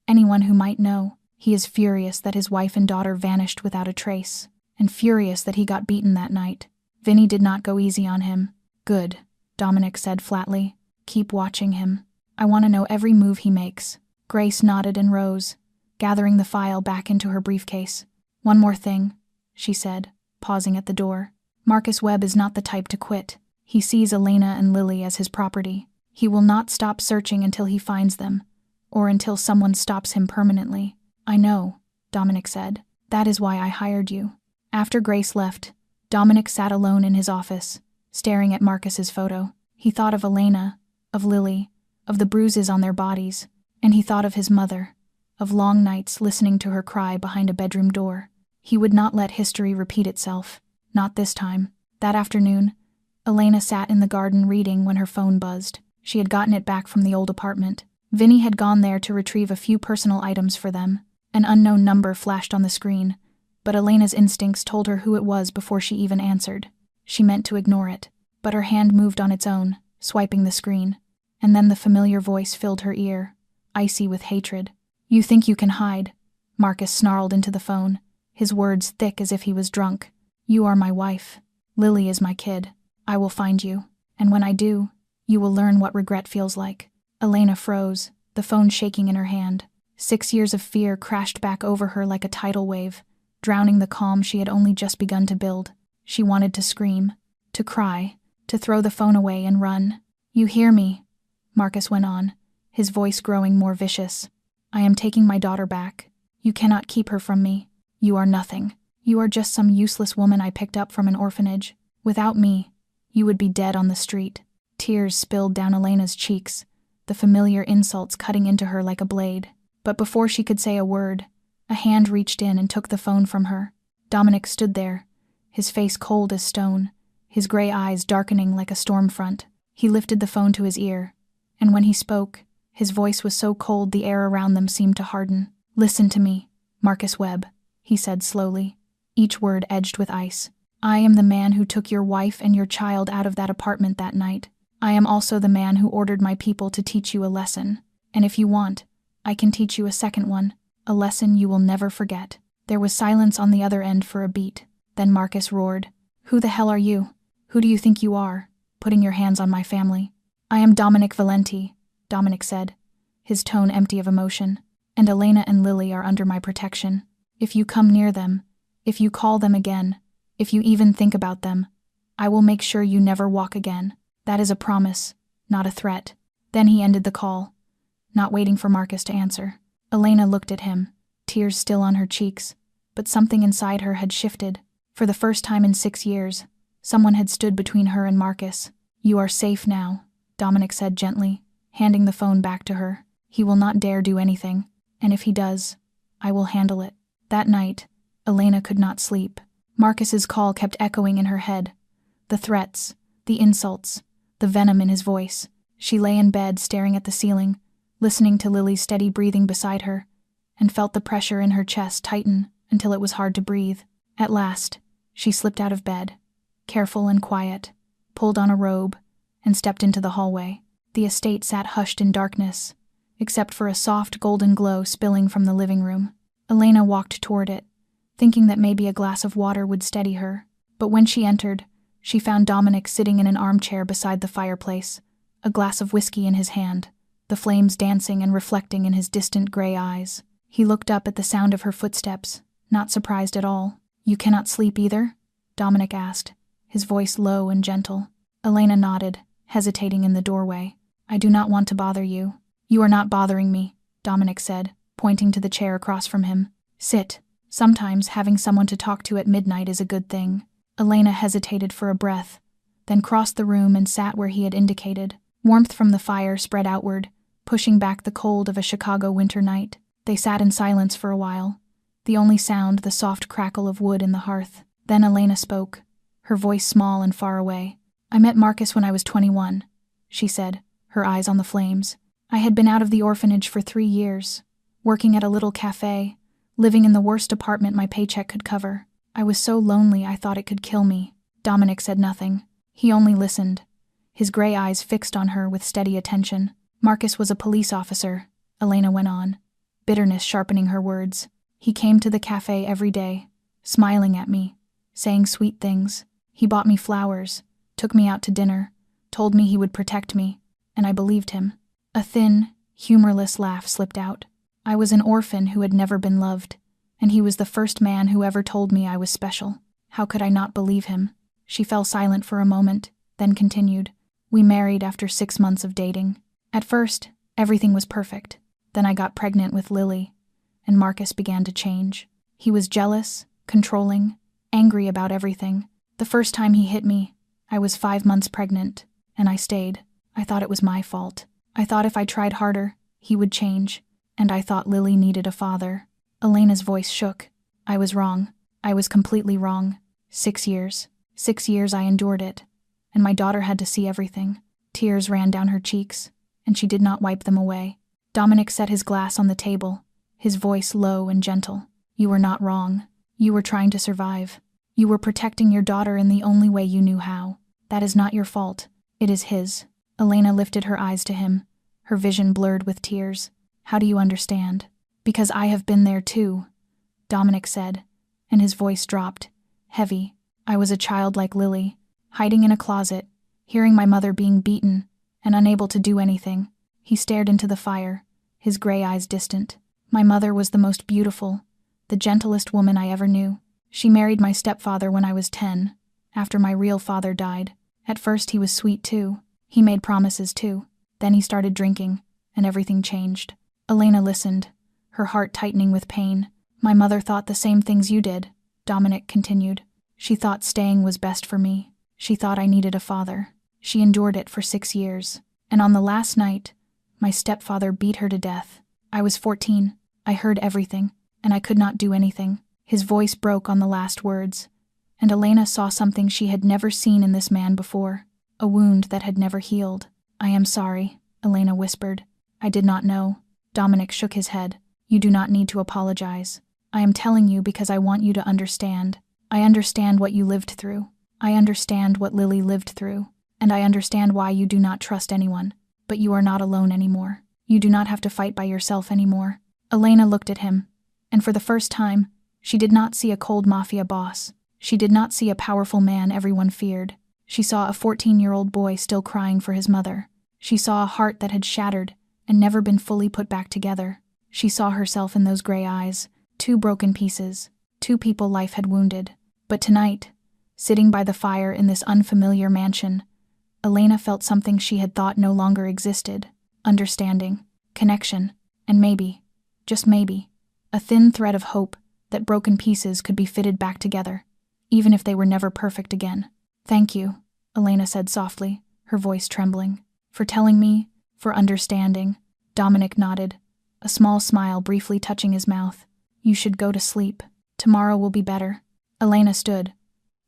anyone who might know. He is furious that his wife and daughter vanished without a trace, and furious that he got beaten that night. Vinny did not go easy on him." "Good," Dominic said flatly. "Keep watching him. I want to know every move he makes." Grace nodded and rose, gathering the file back into her briefcase. "One more thing," she said, pausing at the door. "Marcus Webb is not the type to quit. He sees Elena and Lily as his property. He will not stop searching until he finds them, or until someone stops him permanently." "I know," Dominic said. "That is why I hired you." After Grace left, Dominic sat alone in his office, staring at Marcus's photo. He thought of Elena, of Lily, of the bruises on their bodies, and he thought of his mother, of long nights listening to her cry behind a bedroom door. He would not let history repeat itself, not this time. That afternoon, Elena sat in the garden reading when her phone buzzed. She had gotten it back from the old apartment. Vinny had gone there to retrieve a few personal items for them. An unknown number flashed on the screen, but Elena's instincts told her who it was before she even answered. She meant to ignore it, but her hand moved on its own, swiping the screen. And then the familiar voice filled her ear, icy with hatred. "You think you can hide?" Marcus snarled into the phone, his words thick as if he was drunk. You are my wife. Lily is my kid. I will find you. And when I do, you will learn what regret feels like. Elena froze, the phone shaking in her hand. 6 years of fear crashed back over her like a tidal wave, drowning the calm she had only just begun to build. She wanted to scream, to cry, to throw the phone away and run. You hear me? Marcus went on, his voice growing more vicious. I am taking my daughter back. You cannot keep her from me. You are nothing. You are just some useless woman I picked up from an orphanage. Without me, you would be dead on the street. Tears spilled down Elena's cheeks, the familiar insults cutting into her like a blade. But before she could say a word, a hand reached in and took the phone from her. Dominic stood there, his face cold as stone, his gray eyes darkening like a storm front. He lifted the phone to his ear, and when he spoke, his voice was so cold the air around them seemed to harden. Listen to me, Marcus Webb, he said slowly, each word edged with ice. I am the man who took your wife and your child out of that apartment that night. I am also the man who ordered my people to teach you a lesson. And if you want, I can teach you a second one, a lesson you will never forget. There was silence on the other end for a beat. Then Marcus roared. Who the hell are you? Who do you think you are, putting your hands on my family? I am Dominic Valenti, Dominic said, his tone empty of emotion. And Elena and Lily are under my protection. If you come near them, if you call them again, if you even think about them, I will make sure you never walk again. That is a promise, not a threat. Then he ended the call, not waiting for Marcus to answer. Elena looked at him, tears still on her cheeks, but something inside her had shifted. For the first time in 6 years, someone had stood between her and Marcus. You are safe now, Dominic said gently, handing the phone back to her. He will not dare do anything, and if he does, I will handle it. That night, Elena could not sleep. Marcus's call kept echoing in her head. The threats, the insults, the venom in his voice. She lay in bed staring at the ceiling, listening to Lily's steady breathing beside her, and felt the pressure in her chest tighten until it was hard to breathe. At last, she slipped out of bed, careful and quiet, pulled on a robe, and stepped into the hallway. The estate sat hushed in darkness, except for a soft golden glow spilling from the living room. Elena walked toward it, thinking that maybe a glass of water would steady her. But when she entered, she found Dominic sitting in an armchair beside the fireplace, a glass of whiskey in his hand, the flames dancing and reflecting in his distant gray eyes. He looked up at the sound of her footsteps, not surprised at all. You cannot sleep either? Dominic asked, his voice low and gentle. Elena nodded, hesitating in the doorway. I do not want to bother you. You are not bothering me, Dominic said, pointing to the chair across from him. Sit. Sometimes having someone to talk to at midnight is a good thing. Elena hesitated for a breath, then crossed the room and sat where he had indicated. Warmth from the fire spread outward, pushing back the cold of a Chicago winter night. They sat in silence for a while, the only sound the soft crackle of wood in the hearth. Then Elena spoke, her voice small and far away. I met Marcus when I was 21, she said, her eyes on the flames. I had been out of the orphanage for 3 years, working at a little cafe, living in the worst apartment my paycheck could cover. I was so lonely I thought it could kill me. Dominic said nothing. He only listened, his gray eyes fixed on her with steady attention. Marcus was a police officer, Elena went on, bitterness sharpening her words. He came to the cafe every day, smiling at me, saying sweet things. He bought me flowers, took me out to dinner, told me he would protect me, and I believed him. A thin, humorless laugh slipped out. I was an orphan who had never been loved, and he was the first man who ever told me I was special. How could I not believe him? She fell silent for a moment, then continued. We married after 6 months of dating. At first, everything was perfect. Then I got pregnant with Lily, and Marcus began to change. He was jealous, controlling, angry about everything. The first time he hit me, I was 5 months pregnant, and I stayed. I thought it was my fault. I thought if I tried harder, he would change, and I thought Lily needed a father. Elena's voice shook. I was wrong. I was completely wrong. 6 years. 6 years I endured it, and my daughter had to see everything. Tears ran down her cheeks, and she did not wipe them away. Dominic set his glass on the table, his voice low and gentle. You were not wrong. You were trying to survive. You were protecting your daughter in the only way you knew how. That is not your fault. It is his. Elena lifted her eyes to him, her vision blurred with tears. How do you understand? Because I have been there too, Dominic said, and his voice dropped, heavy. I was a child like Lily, hiding in a closet, hearing my mother being beaten, and unable to do anything. He stared into the fire, his gray eyes distant. My mother was the most beautiful, the gentlest woman I ever knew. She married my stepfather when I was 10, after my real father died. At first he was sweet too. He made promises too. Then he started drinking, and everything changed. Elena listened, her heart tightening with pain. My mother thought the same things you did, Dominic continued. She thought staying was best for me. She thought I needed a father. She endured it for 6 years. And on the last night, my stepfather beat her to death. I was 14. I heard everything, and I could not do anything. His voice broke on the last words, and Elena saw something she had never seen in this man before, a wound that had never healed. I am sorry, Elena whispered. I did not know. Dominic shook his head. You do not need to apologize. I am telling you because I want you to understand. I understand what you lived through. I understand what Lily lived through. And I understand why you do not trust anyone. But you are not alone anymore. You do not have to fight by yourself anymore. Elena looked at him, and for the first time, she did not see a cold mafia boss. She did not see a powerful man everyone feared. She saw a 14-year-old boy still crying for his mother. She saw a heart that had shattered and never been fully put back together. She saw herself in those gray eyes, 2 broken pieces, 2 people life had wounded. But tonight, sitting by the fire in this unfamiliar mansion, Elena felt something she had thought no longer existed: understanding, connection, and maybe, just maybe, a thin thread of hope that broken pieces could be fitted back together, even if they were never perfect again. Thank you, Elena said softly, her voice trembling. For telling me, for understanding. Dominic nodded, a small smile briefly touching his mouth. You should go to sleep. Tomorrow will be better. Elena stood,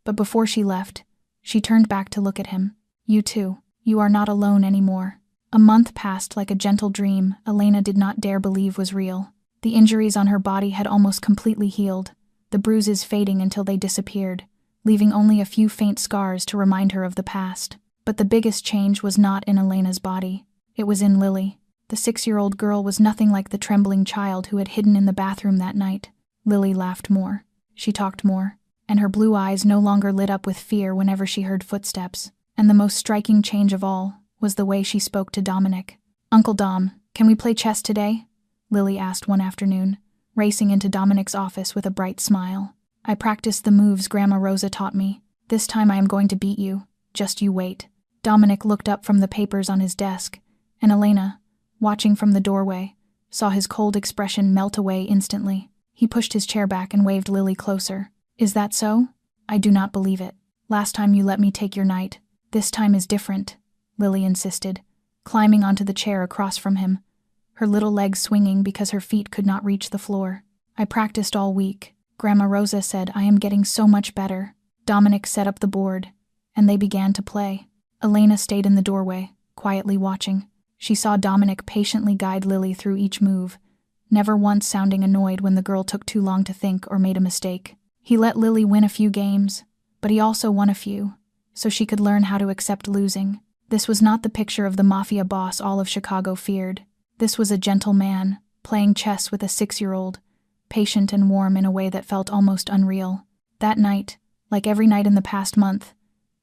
but before she left, she turned back to look at him. You too. You are not alone anymore. A month passed like a gentle dream Elena did not dare believe was real. The injuries on her body had almost completely healed, the bruises fading until they disappeared, leaving only a few faint scars to remind her of the past. But the biggest change was not in Elena's body. It was in Lily. The 6-year-old girl was nothing like the trembling child who had hidden in the bathroom that night. Lily laughed more. She talked more, and her blue eyes no longer lit up with fear whenever she heard footsteps. And the most striking change of all was the way she spoke to Dominic. Uncle Dom, can we play chess today? Lily asked one afternoon, racing into Dominic's office with a bright smile. I practiced the moves Grandma Rosa taught me. This time I am going to beat you. Just you wait. Dominic looked up from the papers on his desk, and Elena, watching from the doorway, saw his cold expression melt away instantly. He pushed his chair back and waved Lily closer. Is that so? I do not believe it. Last time you let me take your knight. This time is different, Lily insisted, climbing onto the chair across from him, her little legs swinging because her feet could not reach the floor. I practiced all week. Grandma Rosa said I am getting so much better. Dominic set up the board, and they began to play. Elena stayed in the doorway, quietly watching. She saw Dominic patiently guide Lily through each move, never once sounding annoyed when the girl took too long to think or made a mistake. He let Lily win a few games, but he also won a few, so she could learn how to accept losing. This was not the picture of the mafia boss all of Chicago feared. This was a gentle man, playing chess with a 6-year-old, patient and warm in a way that felt almost unreal. That night, like every night in the past month,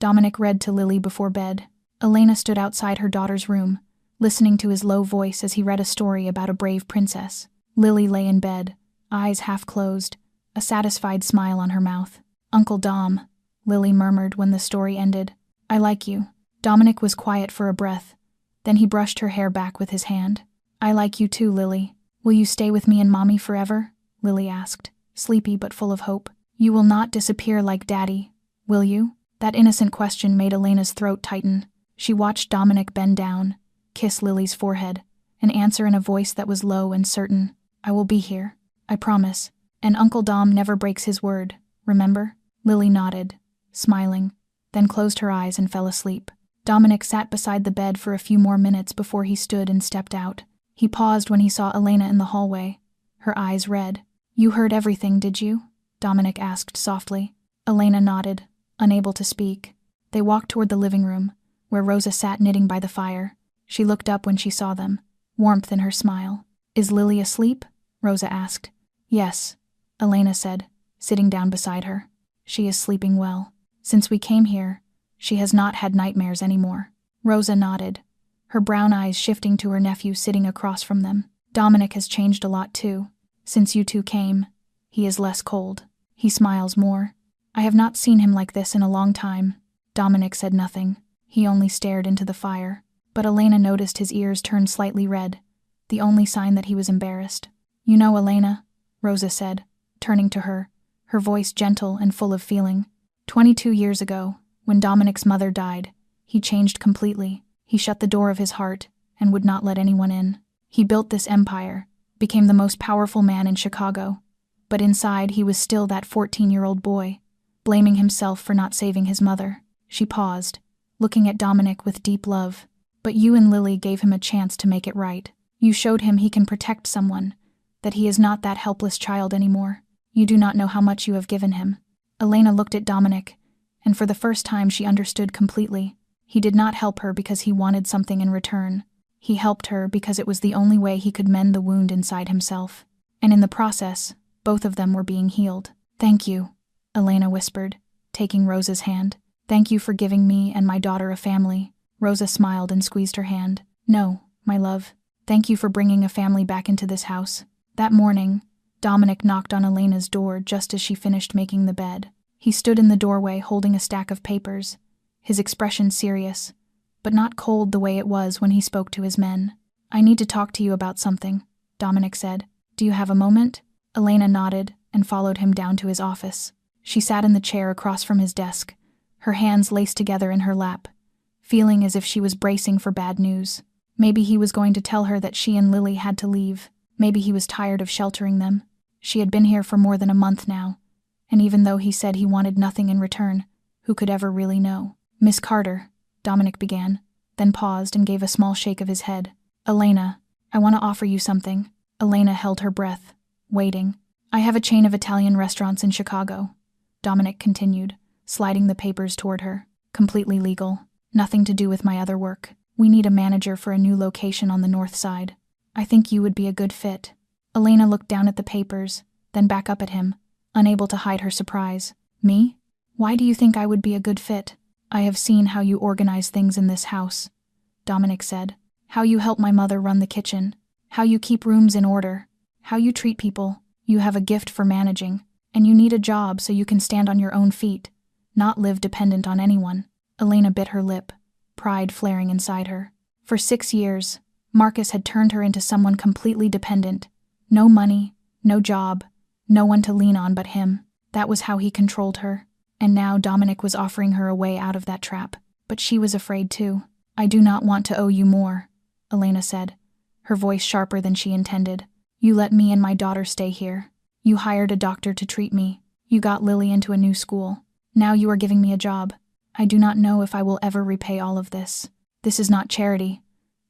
Dominic read to Lily before bed. Elena stood outside her daughter's room, listening to his low voice as he read a story about a brave princess. Lily lay in bed, eyes half closed, a satisfied smile on her mouth. Uncle Dom, Lily murmured when the story ended. I like you. Dominic was quiet for a breath. Then he brushed her hair back with his hand. I like you too, Lily. Will you stay with me and Mommy forever? Lily asked, sleepy but full of hope. You will not disappear like Daddy, will you? That innocent question made Elena's throat tighten. She watched Dominic bend down, kiss Lily's forehead, and answer in a voice that was low and certain. I will be here. I promise. And Uncle Dom never breaks his word, remember? Lily nodded, smiling, then closed her eyes and fell asleep. Dominic sat beside the bed for a few more minutes before he stood and stepped out. He paused when he saw Elena in the hallway, her eyes red. You heard everything, did you? Dominic asked softly. Elena nodded, unable to speak. They walked toward the living room, where Rosa sat knitting by the fire. She looked up when she saw them, warmth in her smile. Is Lily asleep? Rosa asked. Yes, Elena said, sitting down beside her. She is sleeping well. Since we came here, she has not had nightmares anymore. Rosa nodded, her brown eyes shifting to her nephew sitting across from them. Dominic has changed a lot too. Since you two came, he is less cold. He smiles more. I have not seen him like this in a long time. Dominic said nothing. He only stared into the fire. But Elena noticed his ears turned slightly red, the only sign that he was embarrassed. You know, Elena, Rosa said, turning to her, her voice gentle and full of feeling. 22 years ago, when Dominic's mother died, he changed completely. He shut the door of his heart and would not let anyone in. He built this empire, became the most powerful man in Chicago. But inside he was still that 14-year-old boy, blaming himself for not saving his mother. She paused, looking at Dominic with deep love. But you and Lily gave him a chance to make it right. You showed him he can protect someone, that he is not that helpless child anymore. You do not know how much you have given him. Elena looked at Dominic, and for the first time she understood completely. He did not help her because he wanted something in return. He helped her because it was the only way he could mend the wound inside himself. And in the process, both of them were being healed. Thank you, Elena whispered, taking Rosa's hand. Thank you for giving me and my daughter a family. Rosa smiled and squeezed her hand. No, my love. Thank you for bringing a family back into this house. That morning, Dominic knocked on Elena's door just as she finished making the bed. He stood in the doorway holding a stack of papers, his expression serious, but not cold the way it was when he spoke to his men. I need to talk to you about something, Dominic said. Do you have a moment? Elena nodded and followed him down to his office. She sat in the chair across from his desk, her hands laced together in her lap, feeling as if she was bracing for bad news. Maybe he was going to tell her that she and Lily had to leave. Maybe he was tired of sheltering them. She had been here for more than a month now, and even though he said he wanted nothing in return, who could ever really know? Miss Carter, Dominic began, then paused and gave a small shake of his head. Elena, I want to offer you something. Elena held her breath, waiting. I have a chain of Italian restaurants in Chicago, Dominic continued, sliding the papers toward her. Completely legal. Nothing to do with my other work. We need a manager for a new location on the north side. I think you would be a good fit. Elena looked down at the papers, then back up at him, unable to hide her surprise. Me? Why do you think I would be a good fit? I have seen how you organize things in this house, Dominic said. How you help my mother run the kitchen. How you keep rooms in order. How you treat people. You have a gift for managing, and you need a job so you can stand on your own feet, not live dependent on anyone. Elena bit her lip, pride flaring inside her. For 6 years, Marcus had turned her into someone completely dependent. No money, no job, no one to lean on but him. That was how he controlled her. And now Dominic was offering her a way out of that trap. But she was afraid too. I do not want to owe you more, Elena said, her voice sharper than she intended. You let me and my daughter stay here. You hired a doctor to treat me. You got Lily into a new school. Now you are giving me a job. I do not know if I will ever repay all of this. This is not charity,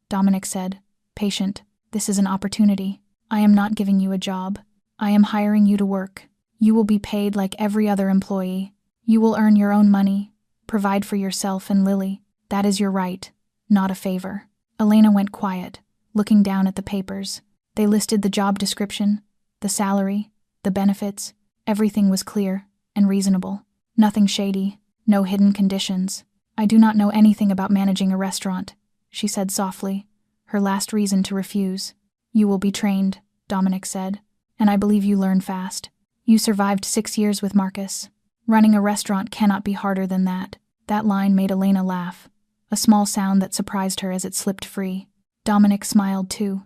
Dominic said, patient. This is an opportunity. I am not giving you a job. I am hiring you to work. You will be paid like every other employee. You will earn your own money, provide for yourself and Lily. That is your right, not a favor. Elena went quiet, looking down at the papers. They listed the job description, the salary, the benefits. Everything was clear and reasonable. Nothing shady. No hidden conditions. I do not know anything about managing a restaurant, she said softly, her last reason to refuse. You will be trained, Dominic said, and I believe you learn fast. You survived 6 years with Marcus. Running a restaurant cannot be harder than that. That line made Elena laugh, a small sound that surprised her as it slipped free. Dominic smiled too,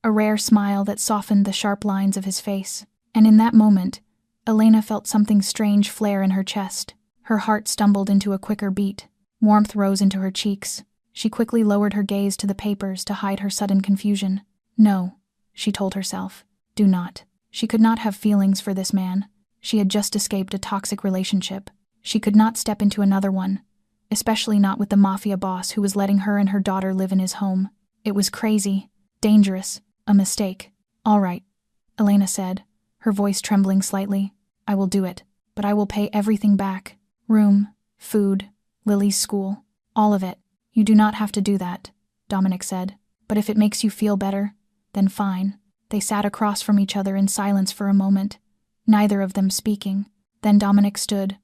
a rare smile that softened the sharp lines of his face. And in that moment, Elena felt something strange flare in her chest. Her heart stumbled into a quicker beat. Warmth rose into her cheeks. She quickly lowered her gaze to the papers to hide her sudden confusion. No, she told herself. Do not. She could not have feelings for this man. She had just escaped a toxic relationship. She could not step into another one, especially not with the Mafia boss who was letting her and her daughter live in his home. It was crazy, dangerous, a mistake. All right, Elena said, her voice trembling slightly. I will do it, but I will pay everything back. Room, food, Lily's school, all of it. You do not have to do that, Dominic said. But if it makes you feel better, then fine. They sat across from each other in silence for a moment, neither of them speaking. Then Dominic stood,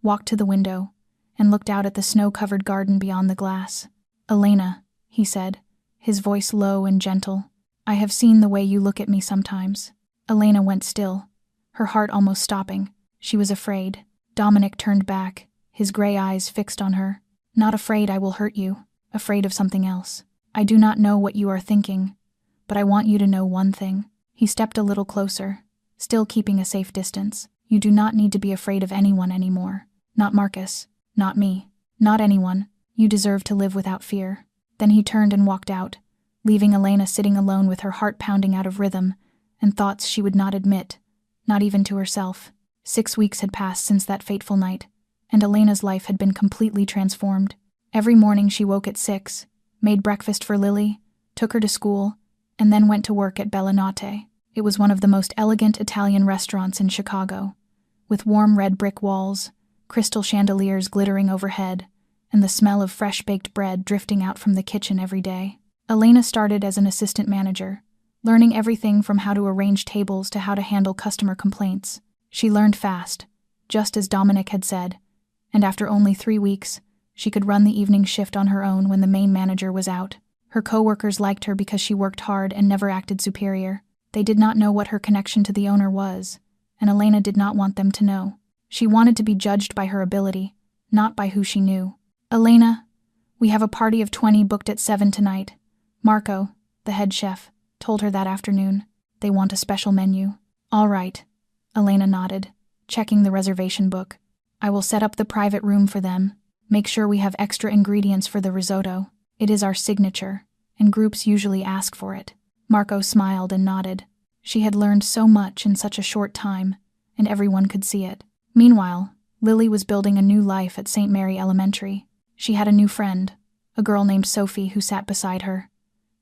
walked to the window, and looked out at the snow-covered garden beyond the glass. "Elena," he said, his voice low and gentle, "I have seen the way you look at me sometimes." Elena went still, her heart almost stopping. She was afraid. Dominic turned back, his gray eyes fixed on her. "Not afraid I will hurt you, afraid of something else. I do not know what you are thinking, but I want you to know one thing." He stepped a little closer, still keeping a safe distance. "You do not need to be afraid of anyone anymore. Not Marcus, not me, not anyone. You deserve to live without fear." Then he turned and walked out, leaving Elena sitting alone with her heart pounding out of rhythm and thoughts she would not admit, not even to herself. 6 weeks had passed since that fateful night, and Elena's life had been completely transformed. Every morning she woke at 6, made breakfast for Lily, took her to school, and then went to work at Bella Notte. It was one of the most elegant Italian restaurants in Chicago, with warm red brick walls, crystal chandeliers glittering overhead, and the smell of fresh-baked bread drifting out from the kitchen every day. Elena started as an assistant manager, learning everything from how to arrange tables to how to handle customer complaints. She learned fast, just as Dominic had said, and after only 3 weeks, she could run the evening shift on her own when the main manager was out. Her co-workers liked her because she worked hard and never acted superior. They did not know what her connection to the owner was, and Elena did not want them to know. She wanted to be judged by her ability, not by who she knew. "Elena, we have a party of 20 booked at 7 tonight. Marco, the head chef, told her that afternoon. They want a special menu." "All right," Elena nodded, checking the reservation book. "I will set up the private room for them. Make sure we have extra ingredients for the risotto. It is our signature, and groups usually ask for it." Marco smiled and nodded. She had learned so much in such a short time, and everyone could see it. Meanwhile, Lily was building a new life at St. Mary Elementary. She had a new friend, a girl named Sophie who sat beside her,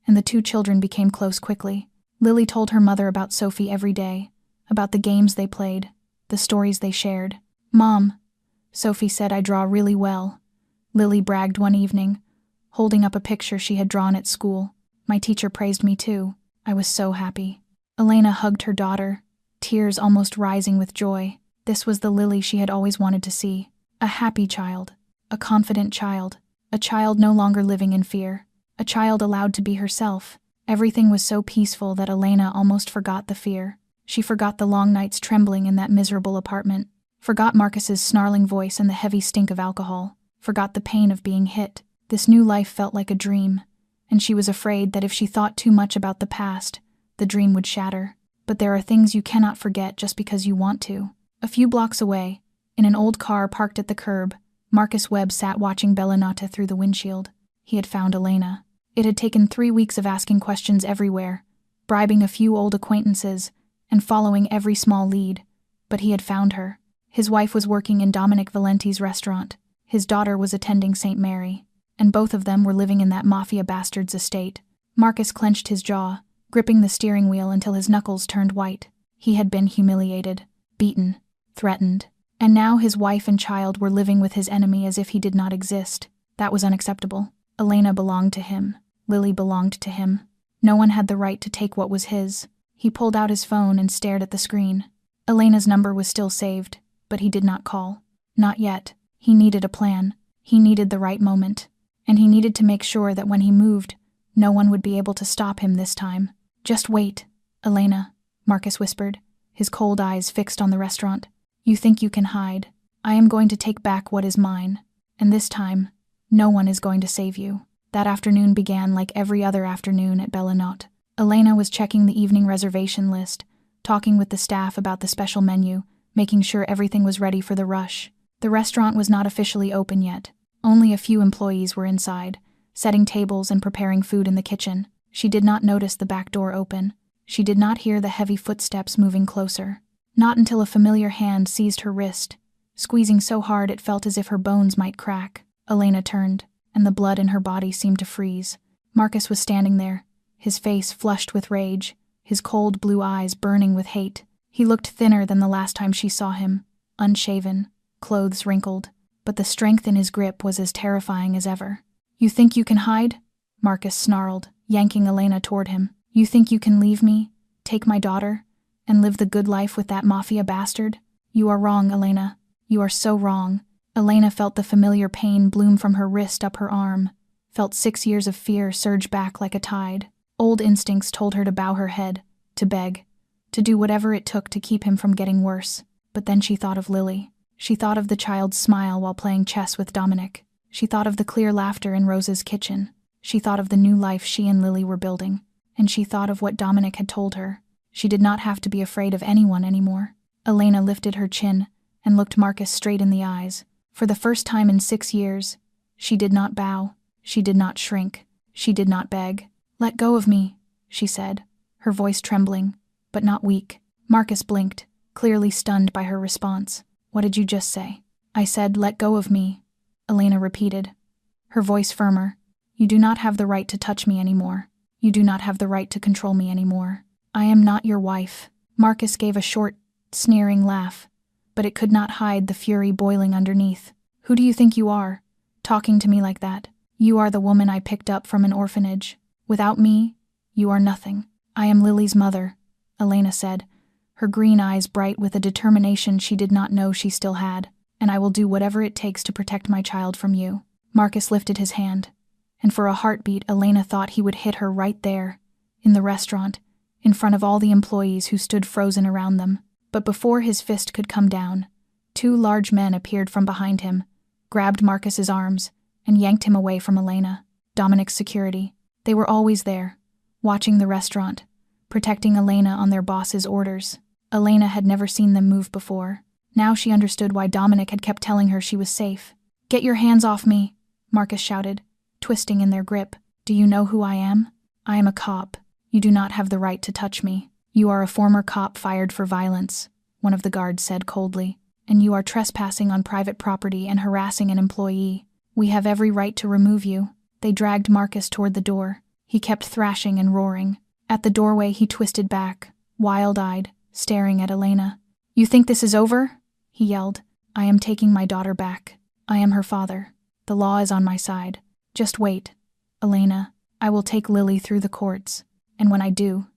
and the 2 children became close quickly. Lily told her mother about Sophie every day, about the games they played, the stories they shared. "Mom," Sophie said, "I draw really well." Lily bragged one evening, holding up a picture she had drawn at school. "My teacher praised me too. I was so happy." Elena hugged her daughter, tears almost rising with joy. This was the Lily she had always wanted to see. A happy child, a confident child, a child no longer living in fear, a child allowed to be herself. Everything was so peaceful that Elena almost forgot the fear. She forgot the long nights trembling in that miserable apartment, forgot Marcus's snarling voice and the heavy stink of alcohol, forgot the pain of being hit. This new life felt like a dream, and she was afraid that if she thought too much about the past, the dream would shatter. But there are things you cannot forget just because you want to. A few blocks away, in an old car parked at the curb, Marcus Webb sat watching Bella Notte through the windshield. He had found Elena. It had taken 3 weeks of asking questions everywhere, bribing a few old acquaintances, and following every small lead, but he had found her. His wife was working in Dominic Valenti's restaurant. His daughter was attending St. Mary, and both of them were living in that Mafia bastard's estate. Marcus clenched his jaw, gripping the steering wheel until his knuckles turned white. He had been humiliated, beaten, threatened, and now his wife and child were living with his enemy as if he did not exist. That was unacceptable. Elena belonged to him. Lily belonged to him. No one had the right to take what was his. He pulled out his phone and stared at the screen. Elena's number was still saved, but he did not call. Not yet. He needed a plan. He needed the right moment. And he needed to make sure that when he moved, no one would be able to stop him this time. "Just wait, Elena," Marcus whispered, his cold eyes fixed on the restaurant. "You think you can hide. I am going to take back what is mine, and this time, no one is going to save you." That afternoon began like every other afternoon at Bella Notte. Elena was checking the evening reservation list, talking with the staff about the special menu, making sure everything was ready for the rush. The restaurant was not officially open yet. Only a few employees were inside, setting tables and preparing food in the kitchen. She did not notice the back door open. She did not hear the heavy footsteps moving closer. Not until a familiar hand seized her wrist, squeezing so hard it felt as if her bones might crack. Elena turned, and the blood in her body seemed to freeze. Marcus was standing there, his face flushed with rage, his cold blue eyes burning with hate. He looked thinner than the last time she saw him, unshaven, clothes wrinkled, but the strength in his grip was as terrifying as ever. "You think you can hide?" Marcus snarled, yanking Elena toward him. "You think you can leave me, take my daughter, And live the good life with that Mafia bastard? You are wrong, Elena. You are so wrong. Elena felt the familiar pain bloom from her wrist up her arm, felt 6 years of fear surge back like a tide. Old instincts told her to bow her head, to beg, to do whatever it took to keep him from getting worse. But then she thought of Lily. She thought of the child's smile while playing chess with Dominic. She thought of the clear laughter in Rose's kitchen. She thought of the new life she and Lily were building. And she thought of what Dominic had told her. She did not have to be afraid of anyone anymore. Elena lifted her chin and looked Marcus straight in the eyes. For the first time in 6 years, she did not bow. She did not shrink. She did not beg. "Let go of me," she said, her voice trembling, but not weak. Marcus blinked, clearly stunned by her response. "What did you just say?" "I said, let go of me," Elena repeated, her voice firmer. "You do not have the right to touch me anymore. You do not have the right to control me anymore. I am not your wife." Marcus gave a short, sneering laugh, but it could not hide the fury boiling underneath. "Who do you think you are, talking to me like that? You are the woman I picked up from an orphanage. Without me, you are nothing." "I am Lily's mother," Elena said, her green eyes bright with a determination she did not know she still had. "And I will do whatever it takes to protect my child from you." Marcus lifted his hand, and for a heartbeat Elena thought he would hit her right there, in the restaurant, in front of all the employees who stood frozen around them. But before his fist could come down, 2 large men appeared from behind him, grabbed Marcus's arms, and yanked him away from Elena. Dominic's security. They were always there, watching the restaurant, protecting Elena on their boss's orders. Elena had never seen them move before. Now she understood why Dominic had kept telling her she was safe. "Get your hands off me," Marcus shouted, twisting in their grip. "Do you know who I am? I am a cop. You do not have the right to touch me." "You are a former cop fired for violence," one of the guards said coldly, "and you are trespassing on private property and harassing an employee. We have every right to remove you." They dragged Marcus toward the door. He kept thrashing and roaring. At the doorway he twisted back, wild-eyed, staring at Elena. "You think this is over?" he yelled. "I am taking my daughter back. I am her father. The law is on my side. Just wait, Elena. I will take Lily through the courts, and when I do,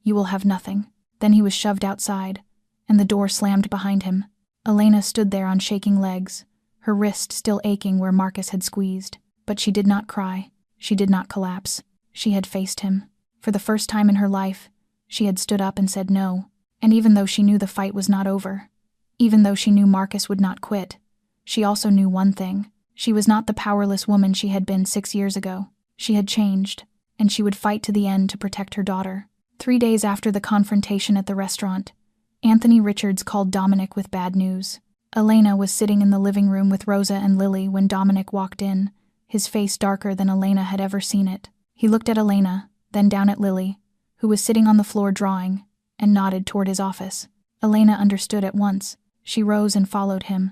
you will have nothing." Then he was shoved outside, and the door slammed behind him. Elena stood there on shaking legs, her wrist still aching where Marcus had squeezed. But she did not cry. She did not collapse. She had faced him. For the first time in her life, she had stood up and said no. And even though she knew the fight was not over, even though she knew Marcus would not quit, she also knew one thing. She was not the powerless woman she had been 6 years ago. She had changed, and she would fight to the end to protect her daughter. 3 days after the confrontation at the restaurant, Anthony Richards called Dominic with bad news. Elena was sitting in the living room with Rosa and Lily when Dominic walked in, his face darker than Elena had ever seen it. He looked at Elena, then down at Lily, who was sitting on the floor drawing, and nodded toward his office. Elena understood at once. She rose and followed him,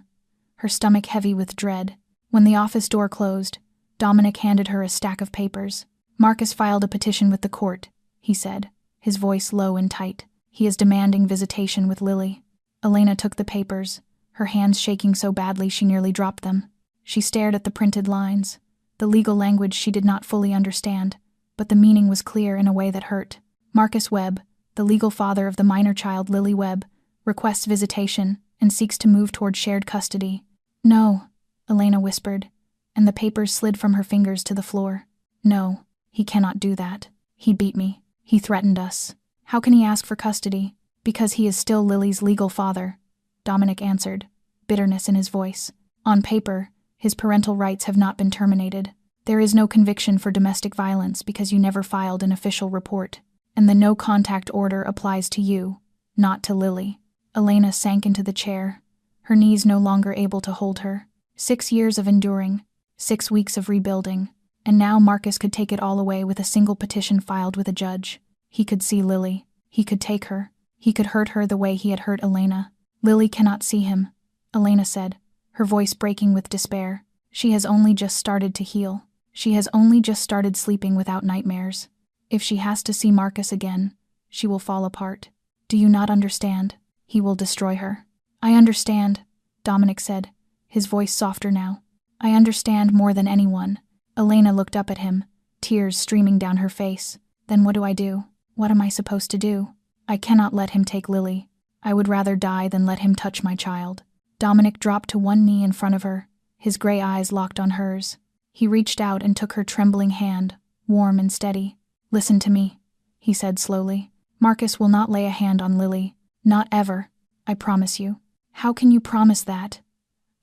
her stomach heavy with dread. When the office door closed, Dominic handed her a stack of papers. "Marcus filed a petition with the court," he said, his voice low and tight. "He is demanding visitation with Lily." Elena took the papers, her hands shaking so badly she nearly dropped them. She stared at the printed lines. The legal language she did not fully understand, but the meaning was clear in a way that hurt. "Marcus Webb, the legal father of the minor child Lily Webb, requests visitation and seeks to move toward shared custody." "No," Elena whispered, and the papers slid from her fingers to the floor. "No, he cannot do that. He beat me. He threatened us." "How can he ask for custody?" "Because he is still Lily's legal father," Dominic answered, bitterness in his voice. "On paper, his parental rights have not been terminated. There is no conviction for domestic violence because you never filed an official report, and the no-contact order applies to you, not to Lily." Elena sank into the chair, her knees no longer able to hold her. 6 years of enduring, 6 weeks of rebuilding, and now Marcus could take it all away with a single petition filed with a judge. He could see Lily. He could take her. He could hurt her the way he had hurt Elena. "Lily cannot see him," Elena said, her voice breaking with despair. "She has only just started to heal. She has only just started sleeping without nightmares. If she has to see Marcus again, she will fall apart. Do you not understand? He will destroy her." "I understand," Dominic said, his voice softer now. "I understand more than anyone." Elena looked up at him, tears streaming down her face. "Then what do I do? What am I supposed to do?" I cannot let him take Lily. I would rather die than let him touch my child." Dominic dropped to one knee in front of her, his gray eyes locked on hers. He reached out and took her trembling hand, warm and steady. "Listen to me," he said slowly. "Marcus will not lay a hand on Lily. Not ever. I promise you." "How can you promise that?"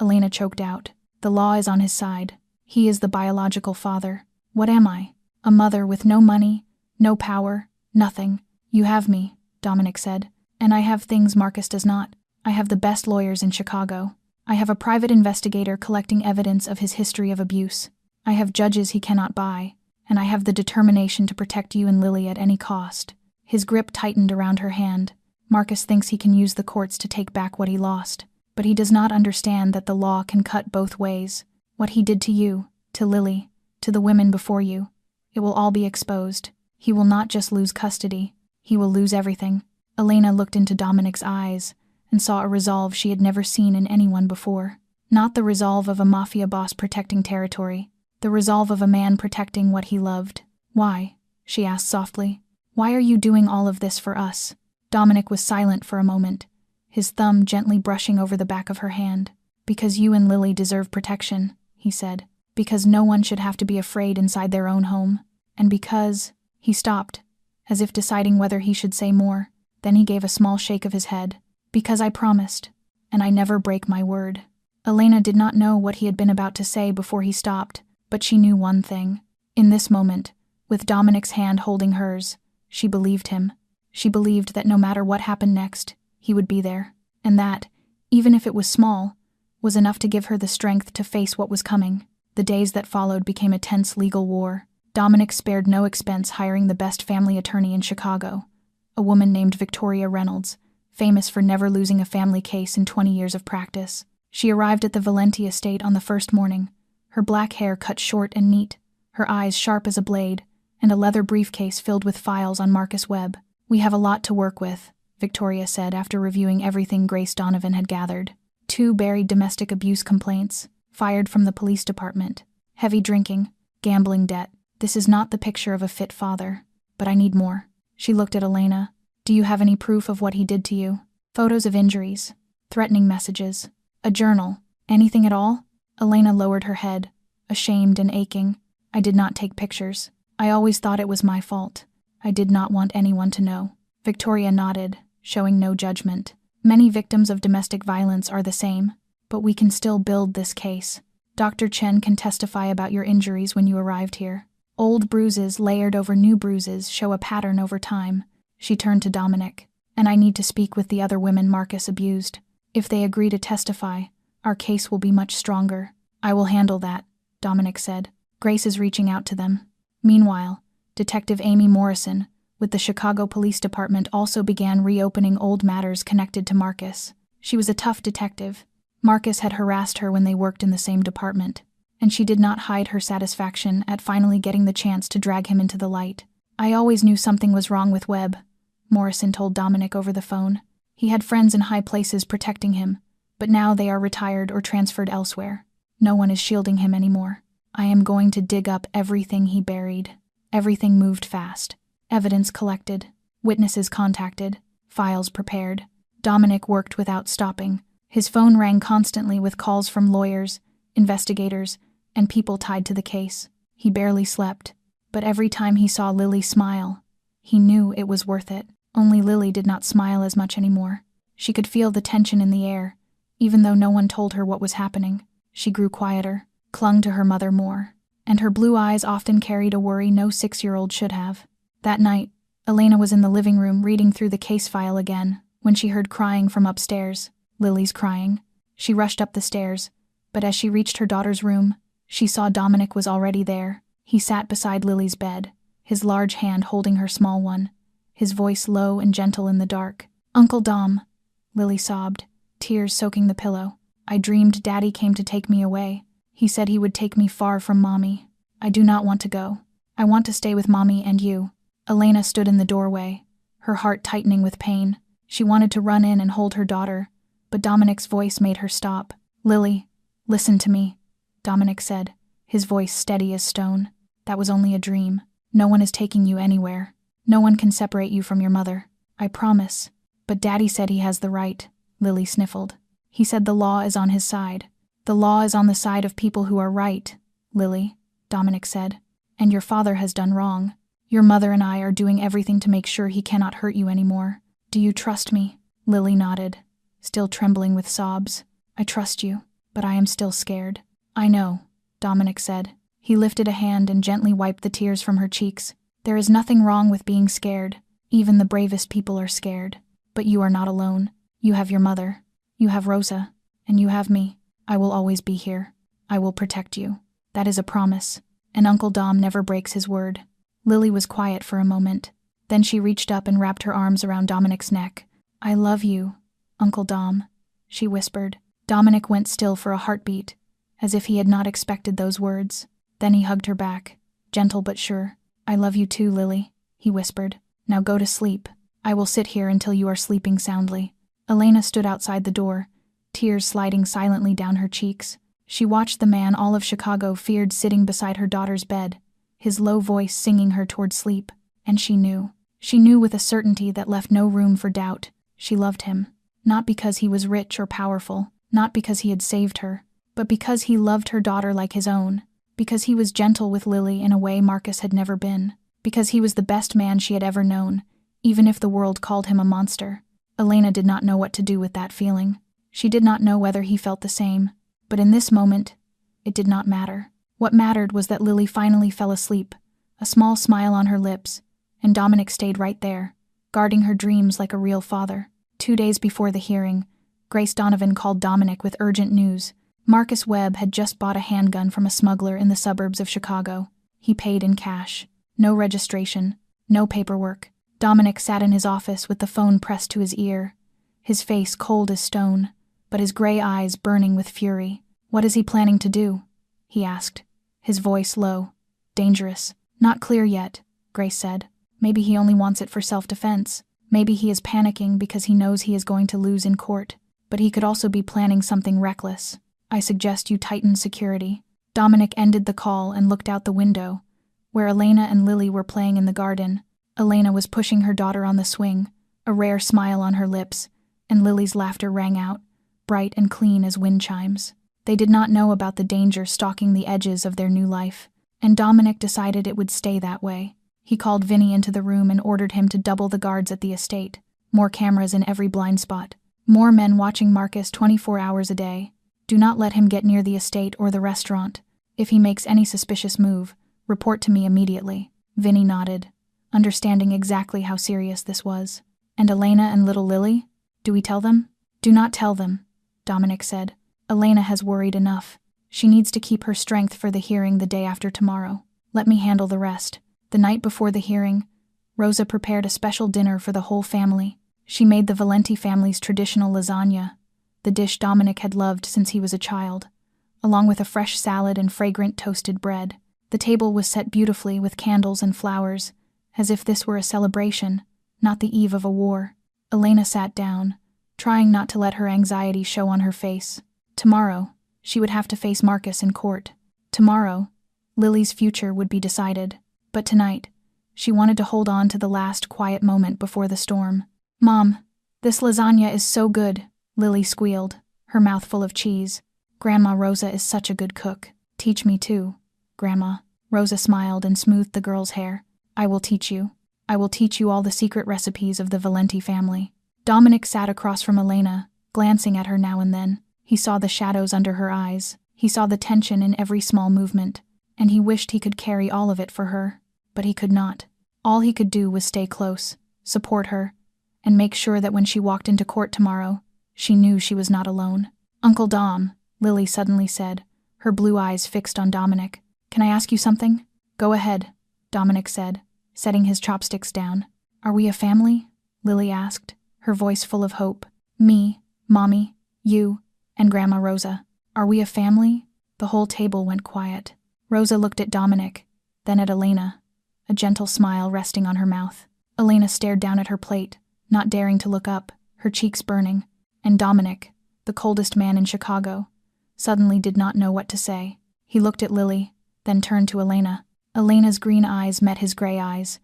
Elena choked out. "The law is on his side. He is the biological father. What am I? A mother with no money, no power, nothing." "You have me," Dominic said. "And I have things Marcus does not. I have the best lawyers in Chicago. I have a private investigator collecting evidence of his history of abuse. I have judges he cannot buy. And I have the determination to protect you and Lily at any cost." His grip tightened around her hand. "Marcus thinks he can use the courts to take back what he lost. But he does not understand that the law can cut both ways. What he did to you, to Lily, to the women before you, it will all be exposed. He will not just lose custody. He will lose everything." Elena looked into Dominic's eyes and saw a resolve she had never seen in anyone before. Not the resolve of a mafia boss protecting territory, the resolve of a man protecting what he loved. "Why?" she asked softly. "Why are you doing all of this for us?" Dominic was silent for a moment, his thumb gently brushing over the back of her hand. "Because you and Lily deserve protection," he said. "Because no one should have to be afraid inside their own home. And because—" He stopped, as if deciding whether he should say more. Then he gave a small shake of his head. "Because I promised, and I never break my word." Elena did not know what he had been about to say before he stopped, but she knew one thing. In this moment, with Dominic's hand holding hers, she believed him. She believed that no matter what happened next, he would be there, and that, even if it was small, was enough to give her the strength to face what was coming. The days that followed became a tense legal war. Dominic spared no expense hiring the best family attorney in Chicago, a woman named Victoria Reynolds, famous for never losing a family case in 20 years of practice. She arrived at the Valenti estate on the first morning, her black hair cut short and neat, her eyes sharp as a blade, and a leather briefcase filled with files on Marcus Webb. "We have a lot to work with," Victoria said after reviewing everything Grace Donovan had gathered. 2 buried domestic abuse complaints, fired from the police department, heavy drinking, gambling debt. "This is not the picture of a fit father, but I need more." She looked at Elena. "Do you have any proof of what he did to you? Photos of injuries, threatening messages, a journal, anything at all?" Elena lowered her head, ashamed and aching. "I did not take pictures. I always thought it was my fault. I did not want anyone to know." Victoria nodded, showing no judgment. "Many victims of domestic violence are the same, but we can still build this case. Dr. Chen can testify about your injuries when you arrived here. Old bruises layered over new bruises show a pattern over time." She turned to Dominic. "And I need to speak with the other women Marcus abused. If they agree to testify, our case will be much stronger." "I will handle that," Dominic said. "Grace is reaching out to them." Meanwhile, Detective Amy Morrison, with the Chicago Police Department, also began reopening old matters connected to Marcus. She was a tough detective. Marcus had harassed her when they worked in the same department, and she did not hide her satisfaction at finally getting the chance to drag him into the light. "I always knew something was wrong with Webb," Morrison told Dominic over the phone. "He had friends in high places protecting him, but now they are retired or transferred elsewhere. No one is shielding him anymore. I am going to dig up everything he buried." Everything moved fast. Evidence collected, witnesses contacted, files prepared. Dominic worked without stopping. His phone rang constantly with calls from lawyers, investigators, and people tied to the case. He barely slept, but every time he saw Lily smile, he knew it was worth it. Only Lily did not smile as much anymore. She could feel the tension in the air, even though no one told her what was happening. She grew quieter, clung to her mother more, and her blue eyes often carried a worry no 6-year-old should have. That night, Elena was in the living room reading through the case file again when she heard crying from upstairs. Lily's crying. She rushed up the stairs, but as she reached her daughter's room, she saw Dominic was already there. He sat beside Lily's bed, his large hand holding her small one, his voice low and gentle in the dark. "Uncle Dom," Lily sobbed, tears soaking the pillow. "I dreamed Daddy came to take me away. He said he would take me far from Mommy. I do not want to go. I want to stay with Mommy and you." Elena stood in the doorway, her heart tightening with pain. She wanted to run in and hold her daughter, but Dominic's voice made her stop. "Lily, listen to me," Dominic said, his voice steady as stone. "That was only a dream. No one is taking you anywhere. No one can separate you from your mother. I promise. But Daddy said he has the right, Lily sniffled. He said the law is on his side. The law is on the side of people who are right, Lily, Dominic said. And your father has done wrong. Your mother and I are doing everything to make sure he cannot hurt you anymore. Do you trust me? Lily nodded, still trembling with sobs. I trust you, but I am still scared. I know, Dominic said. He lifted a hand and gently wiped the tears from her cheeks. There is nothing wrong with being scared. Even the bravest people are scared. But you are not alone. You have your mother. You have Rosa. And you have me. I will always be here. I will protect you. That is a promise. And Uncle Dom never breaks his word. Lily was quiet for a moment. Then she reached up and wrapped her arms around Dominic's neck. I love you, Uncle Dom, she whispered. Dominic went still for a heartbeat, as if he had not expected those words. Then he hugged her back, gentle but sure. I love you too, Lily, he whispered. Now go to sleep. I will sit here until you are sleeping soundly. Elena stood outside the door, tears sliding silently down her cheeks. She watched the man all of Chicago feared sitting beside her daughter's bed, his low voice singing her toward sleep. And she knew. She knew with a certainty that left no room for doubt. She loved him. Not because he was rich or powerful, not because he had saved her, but because he loved her daughter like his own. Because he was gentle with Lily in a way Marcus had never been. Because he was the best man she had ever known, even if the world called him a monster. Elena did not know what to do with that feeling. She did not know whether he felt the same. But in this moment, it did not matter. What mattered was that Lily finally fell asleep, a small smile on her lips, and Dominic stayed right there, guarding her dreams like a real father. 2 days before the hearing, Grace Donovan called Dominic with urgent news. Marcus Webb had just bought a handgun from a smuggler in the suburbs of Chicago. He paid in cash. No registration. No paperwork. Dominic sat in his office with the phone pressed to his ear, his face cold as stone, but his gray eyes burning with fury. What is he planning to do? He asked, his voice low. Dangerous. Not clear yet, Grace said. Maybe he only wants it for self-defense. Maybe he is panicking because he knows he is going to lose in court. But he could also be planning something reckless. I suggest you tighten security. Dominic ended the call and looked out the window, where Elena and Lily were playing in the garden. Elena was pushing her daughter on the swing, a rare smile on her lips, and Lily's laughter rang out, bright and clean as wind chimes. They did not know about the danger stalking the edges of their new life, and Dominic decided it would stay that way. He called Vinny into the room and ordered him to double the guards at the estate. More cameras in every blind spot. More men watching Marcus 24 hours a day. Do not let him get near the estate or the restaurant. If he makes any suspicious move, report to me immediately. Vinny nodded, understanding exactly how serious this was. And Elena and little Lily? Do we tell them? Do not tell them, Dominic said. Elena has worried enough. She needs to keep her strength for the hearing the day after tomorrow. Let me handle the rest. The night before the hearing, Rosa prepared a special dinner for the whole family. She made the Valenti family's traditional lasagna, the dish Dominic had loved since he was a child, along with a fresh salad and fragrant toasted bread. The table was set beautifully with candles and flowers, as if this were a celebration, not the eve of a war. Elena sat down, trying not to let her anxiety show on her face. Tomorrow, she would have to face Marcus in court. Tomorrow, Lily's future would be decided. But tonight, she wanted to hold on to the last quiet moment before the storm. Mom, this lasagna is so good, Lily squealed, her mouth full of cheese. Grandma Rosa is such a good cook. Teach me too, Grandma. Rosa smiled and smoothed the girl's hair. I will teach you. I will teach you all the secret recipes of the Valenti family. Dominic sat across from Elena, glancing at her now and then. He saw the shadows under her eyes. He saw the tension in every small movement, and he wished he could carry all of it for her. But he could not. All he could do was stay close, support her, and make sure that when she walked into court tomorrow, she knew she was not alone. Uncle Dom, Lily suddenly said, her blue eyes fixed on Dominic. Can I ask you something? Go ahead, Dominic said, setting his chopsticks down. Are we a family? Lily asked, her voice full of hope. Me, Mommy, you, and Grandma Rosa. Are we a family? The whole table went quiet. Rosa looked at Dominic, then at Elena, a gentle smile resting on her mouth. Elena stared down at her plate, not daring to look up, her cheeks burning. And Dominic, the coldest man in Chicago, suddenly did not know what to say. He looked at Lily, then turned to Elena. Elena's green eyes met his gray eyes,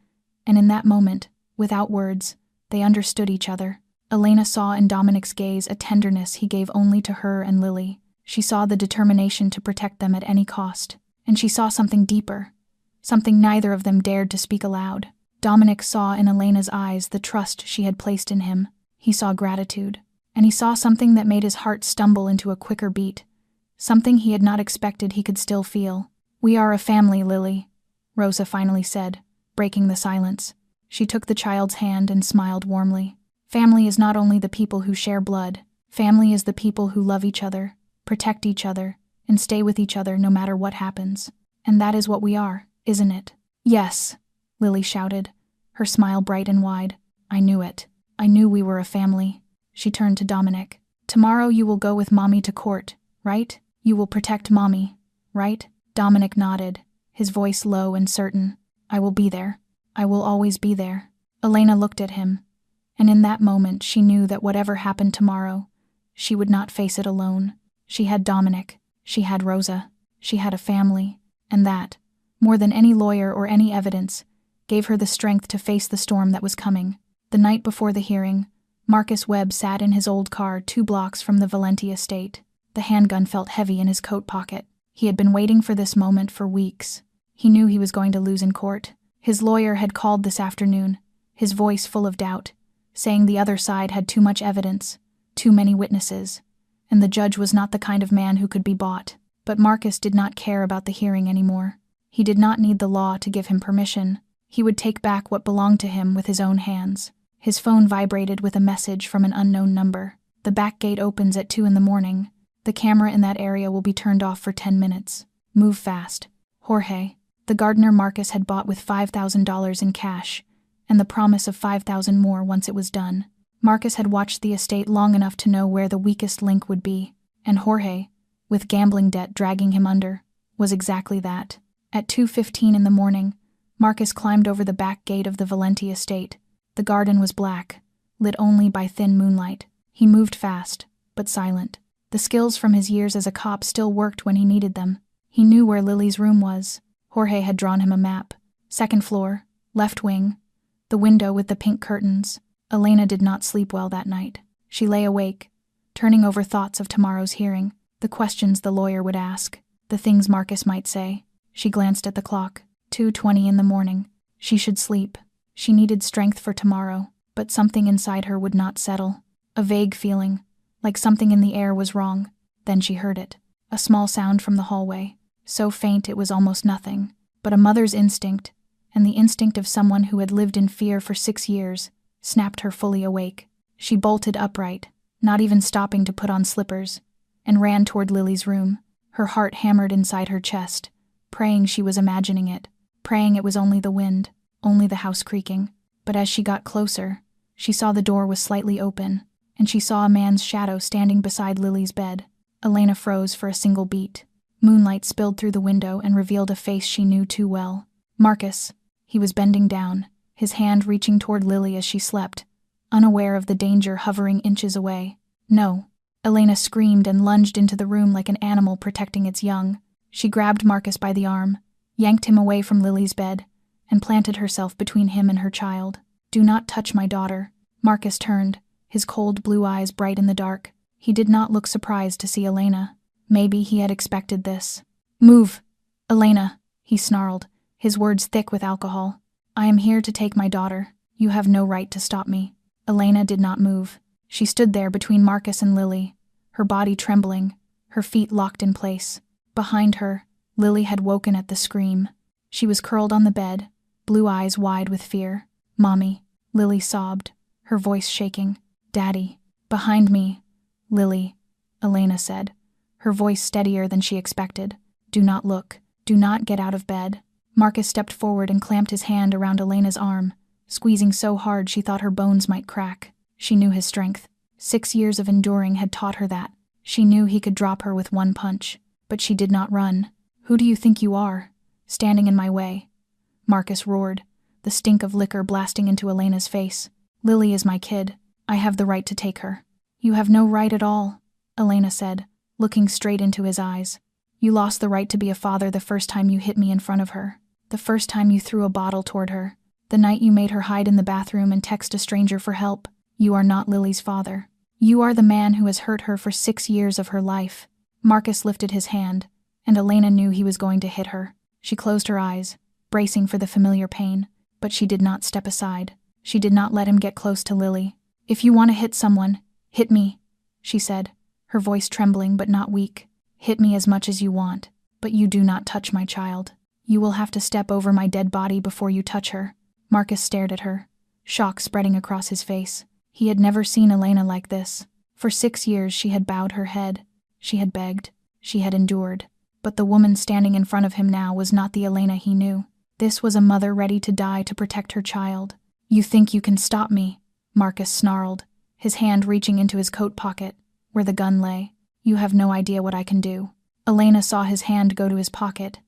and in that moment, without words, They understood each other. Elena saw in Dominic's gaze a tenderness he gave only to her and Lily. She saw the determination to protect them at any cost. And she saw something deeper, something neither of them dared to speak aloud. Dominic saw in Elena's eyes the trust she had placed in him. He saw gratitude. And he saw something that made his heart stumble into a quicker beat. Something he had not expected he could still feel. "We are a family, Lily," Rosa finally said, breaking the silence. She took the child's hand and smiled warmly. "Family is not only the people who share blood. Family is the people who love each other, protect each other, and stay with each other no matter what happens. And that is what we are, isn't it?" "Yes," Lily shouted, her smile bright and wide. "I knew it. I knew we were a family." She turned to Dominic. "Tomorrow you will go with Mommy to court, right? You will protect Mommy, right?" Dominic nodded, his voice low and certain. "I will be there. I will always be there." Elena looked at him, and in that moment she knew that whatever happened tomorrow, she would not face it alone. She had Dominic, she had Rosa, she had a family, and that, more than any lawyer or any evidence, gave her the strength to face the storm that was coming. The night before the hearing, Marcus Webb sat in his old car 2 blocks from the Valenti estate. The handgun felt heavy in his coat pocket. He had been waiting for this moment for weeks. He knew he was going to lose in court. His lawyer had called this afternoon, his voice full of doubt, saying the other side had too much evidence, too many witnesses, and the judge was not the kind of man who could be bought. But Marcus did not care about the hearing anymore. He did not need the law to give him permission. He would take back what belonged to him with his own hands. His phone vibrated with a message from an unknown number. "The back gate opens at 2 in the morning. The camera in that area will be turned off for 10 minutes. Move fast. Jorge." The gardener Marcus had bought with $5,000 in cash, and the promise of 5,000 more once it was done. Marcus had watched the estate long enough to know where the weakest link would be, and Jorge, with gambling debt dragging him under, was exactly that. At 2:15 in the morning, Marcus climbed over the back gate of the Valenti estate. The garden was black, lit only by thin moonlight. He moved fast, but silent. The skills from his years as a cop still worked when he needed them. He knew where Lily's room was. Jorge had drawn him a map. 2nd floor, left wing, the window with the pink curtains. Elena did not sleep well that night. She lay awake, turning over thoughts of tomorrow's hearing, the questions the lawyer would ask, the things Marcus might say. She glanced at the clock. 2:20 in the morning. She should sleep. She needed strength for tomorrow, but something inside her would not settle. A vague feeling, like something in the air was wrong. Then she heard it. A small sound from the hallway, so faint it was almost nothing, but a mother's instinct, and the instinct of someone who had lived in fear for 6 years, snapped her fully awake. She bolted upright, not even stopping to put on slippers, and ran toward Lily's room. Her heart hammered inside her chest, praying she was imagining it, praying it was only the wind, only the house creaking. But as she got closer, she saw the door was slightly open, and she saw a man's shadow standing beside Lily's bed. Elena froze for a single beat. Moonlight spilled through the window and revealed a face she knew too well. Marcus. He was bending down, his hand reaching toward Lily as she slept, unaware of the danger hovering inches away. "No." Elena screamed and lunged into the room like an animal protecting its young. She grabbed Marcus by the arm, yanked him away from Lily's bed, and planted herself between him and her child. "Do not touch my daughter." Marcus turned, his cold blue eyes bright in the dark. He did not look surprised to see Elena. Maybe he had expected this. "Move, Elena," he snarled, his words thick with alcohol. "I am here to take my daughter. You have no right to stop me." Elena did not move. She stood there between Marcus and Lily, her body trembling, her feet locked in place. Behind her, Lily had woken at the scream. She was curled on the bed, blue eyes wide with fear. "Mommy," Lily sobbed, her voice shaking. "Daddy." "Behind me, Lily," Elena said, her voice steadier than she expected. "Do not look. Do not get out of bed." Marcus stepped forward and clamped his hand around Elena's arm, squeezing so hard she thought her bones might crack. She knew his strength. 6 years of enduring had taught her that. She knew he could drop her with one punch, but she did not run. "Who do you think you are, standing in my way?" Marcus roared, the stink of liquor blasting into Elena's face. "Lily is my kid. I have the right to take her." "You have no right at all," Elena said, looking straight into his eyes. "You lost the right to be a father the first time you hit me in front of her, the first time you threw a bottle toward her, The night you made her hide in the bathroom and text a stranger for help. You are not Lily's father. You are the man who has hurt her for 6 years of her life." Marcus lifted his hand, and Elena knew he was going to hit her. She closed her eyes, bracing for the familiar pain, but she did not step aside. She did not let him get close to Lily. "If you want to hit someone, hit me," she said, her voice trembling but not weak. "Hit me as much as you want, but you do not touch my child. You will have to step over my dead body before you touch her." Marcus stared at her, shock spreading across his face. He had never seen Elena like this. For 6 years she had bowed her head. She had begged. She had endured. But the woman standing in front of him now was not the Elena he knew. This was a mother ready to die to protect her child. "You think you can stop me?" Marcus snarled, his hand reaching into his coat pocket, where the gun lay. "You have no idea what I can do." Elena saw his hand go to his pocket,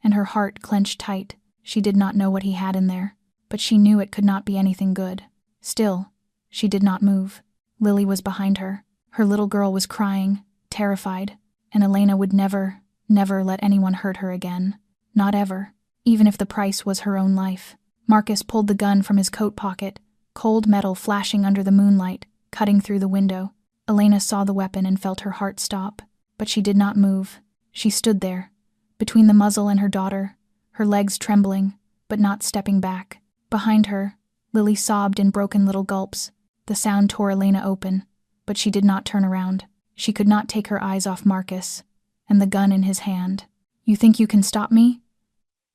and her heart clenched tight. She did not know what he had in there, but she knew it could not be anything good. Still, she did not move. Lily was behind her. Her little girl was crying, terrified, and Elena would never let anyone hurt her again. Not ever, even if the price was her own life. Marcus pulled the gun from his coat pocket, cold metal flashing under the moonlight, cutting through the window. Elena saw the weapon and felt her heart stop, but she did not move. She stood there, between the muzzle and her daughter, her legs trembling, but not stepping back. Behind her, Lily sobbed in broken little gulps. The sound tore Elena open, but she did not turn around. She could not take her eyes off Marcus, and the gun in his hand. "You think you can stop me?"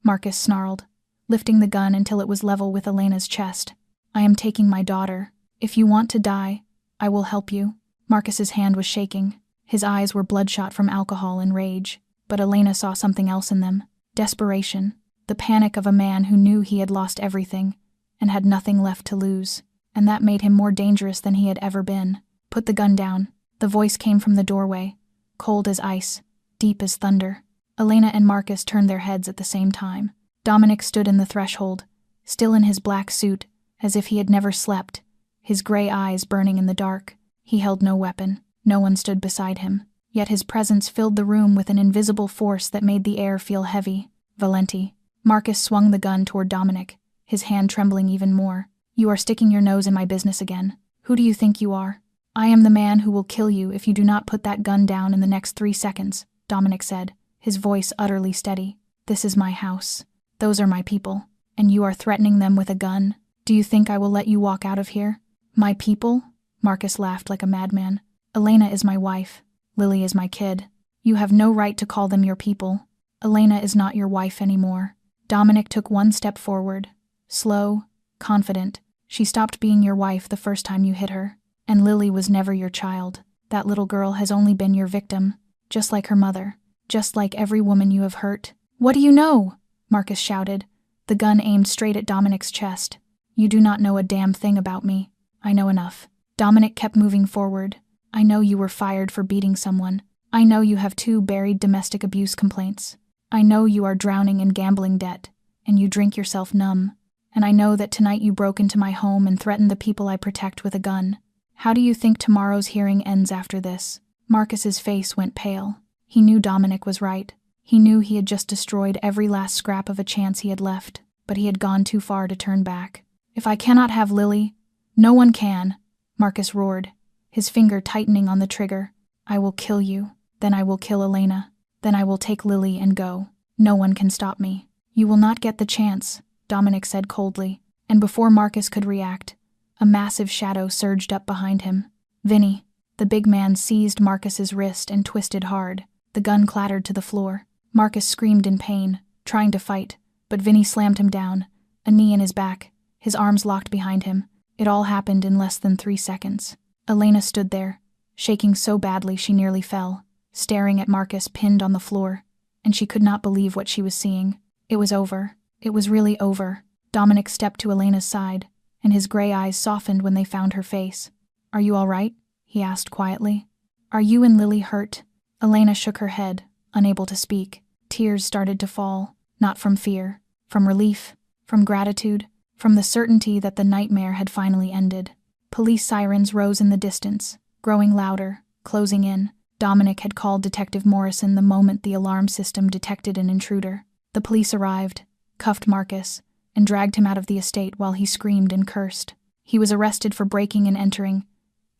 Marcus snarled, lifting the gun until it was level with Elena's chest. "I am taking my daughter. If you want to die, I will help you." Marcus's hand was shaking. His eyes were bloodshot from alcohol and rage, but Elena saw something else in them. Desperation. The panic of a man who knew he had lost everything and had nothing left to lose, and that made him more dangerous than he had ever been. "Put the gun down." The voice came from the doorway, cold as ice, deep as thunder. Elena and Marcus turned their heads at the same time. Dominic stood in the threshold, still in his black suit, as if he had never slept, his gray eyes burning in the dark. He held no weapon. No one stood beside him, yet his presence filled the room with an invisible force that made the air feel heavy. "Valenti." Marcus swung the gun toward Dominic, his hand trembling even more. "You are sticking your nose in my business again. Who do you think you are?" "I am the man who will kill you if you do not put that gun down in the next 3 seconds, Dominic said, his voice utterly steady. "This is my house. Those are my people, and you are threatening them with a gun. Do you think I will let you walk out of here?" "My people?" Marcus laughed like a madman. "Elena is my wife. Lily is my kid. You have no right to call them your people. Elena is not your wife anymore." Dominic took 1 step forward, slow, confident. "She stopped being your wife the first time you hit her, and Lily was never your child. That little girl has only been your victim, just like her mother, just like every woman you have hurt." "What do you know?" Marcus shouted, the gun aimed straight at Dominic's chest. "You do not know a damn thing about me. I know enough." Dominic kept moving forward. "I know you were fired for beating someone. I know you have 2 buried domestic abuse complaints. I know you are drowning in gambling debt, and you drink yourself numb. And I know that tonight you broke into my home and threatened the people I protect with a gun. How do you think tomorrow's hearing ends after this?" Marcus's face went pale. He knew Dominic was right. He knew he had just destroyed every last scrap of a chance he had left, but he had gone too far to turn back. "If I cannot have Lily, no one can," Marcus roared, his finger tightening on the trigger. "I will kill you. Then I will kill Elena. Then I will take Lily and go. No one can stop me." "You will not get the chance," Dominic said coldly, and before Marcus could react, a massive shadow surged up behind him. "Vinny." The big man seized Marcus's wrist and twisted hard. The gun clattered to the floor. Marcus screamed in pain, trying to fight, but Vinny slammed him down, a knee in his back, his arms locked behind him. It all happened in less than 3 seconds. Elena stood there, shaking so badly she nearly fell, staring at Marcus pinned on the floor, and she could not believe what she was seeing. It was over. It was really over. Dominic stepped to Elena's side, and his gray eyes softened when they found her face. "Are you all right?" he asked quietly. "Are you and Lily hurt?" Elena shook her head, unable to speak. Tears started to fall, not from fear, from relief, from gratitude, from the certainty that the nightmare had finally ended. Police sirens rose in the distance, growing louder, closing in. Dominic had called Detective Morrison the moment the alarm system detected an intruder. The police arrived, cuffed Marcus, and dragged him out of the estate while he screamed and cursed. He was arrested for breaking and entering,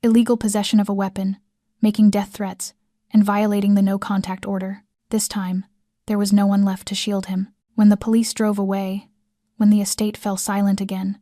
illegal possession of a weapon, making death threats, and violating the no-contact order. This time, there was no one left to shield him. When the police drove away, when the estate fell silent again,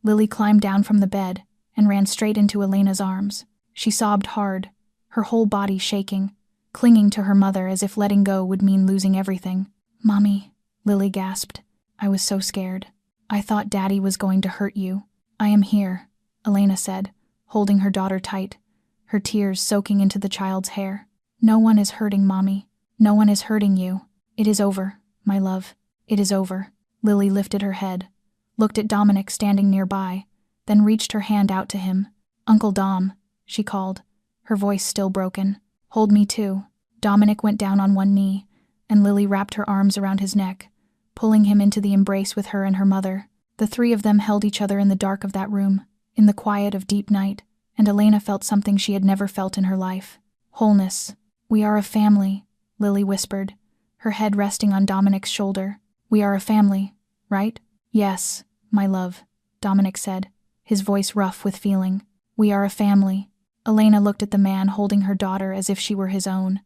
Lily climbed down from the bed and ran straight into Elena's arms. She sobbed hard, her whole body shaking, clinging to her mother as if letting go would mean losing everything. "Mommy," Lily gasped. "I was so scared. I thought Daddy was going to hurt you." "I am here," Elena said, holding her daughter tight, her tears soaking into the child's hair. "No one is hurting Mommy. No one is hurting you. It is over, my love. It is over." Lily lifted her head, looked at Dominic standing nearby, then reached her hand out to him. "Uncle Dom," she called, her voice still broken. "Hold me too." Dominic went down on one knee, and Lily wrapped her arms around his neck, pulling him into the embrace with her and her mother. The three of them held each other in the dark of that room, in the quiet of deep night, and Elena felt something she had never felt in her life. Wholeness. "We are a family," Lily whispered, her head resting on Dominic's shoulder. "We are a family, right?" "Yes, my love," Dominic said, his voice rough with feeling. "We are a family." Elena looked at the man holding her daughter as if she were his own,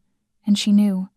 and she knew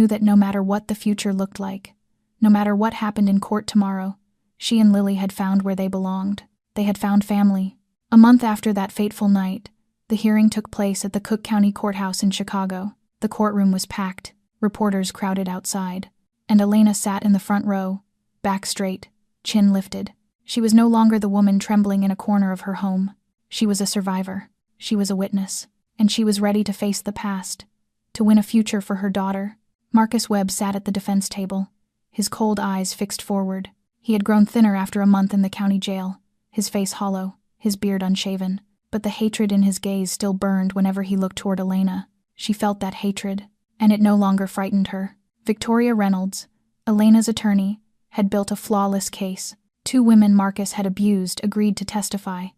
that no matter what the future looked like, no matter what happened in court tomorrow, she and Lily had found where they belonged. They had found family. A month after that fateful night, the hearing took place at the Cook County Courthouse in Chicago. The courtroom was packed, reporters crowded outside, and Elena sat in the front row, back straight, chin lifted. She was no longer the woman trembling in a corner of her home. She was a survivor. She was a witness, and she was ready to face the past, to win a future for her daughter. Marcus Webb sat at the defense table, his cold eyes fixed forward. He had grown thinner after a month in the county jail, his face hollow, his beard unshaven, but the hatred in his gaze still burned whenever he looked toward Elena. She felt that hatred, and it no longer frightened her. Victoria Reynolds, Elena's attorney, had built a flawless case. 2 women Marcus had abused agreed to testify,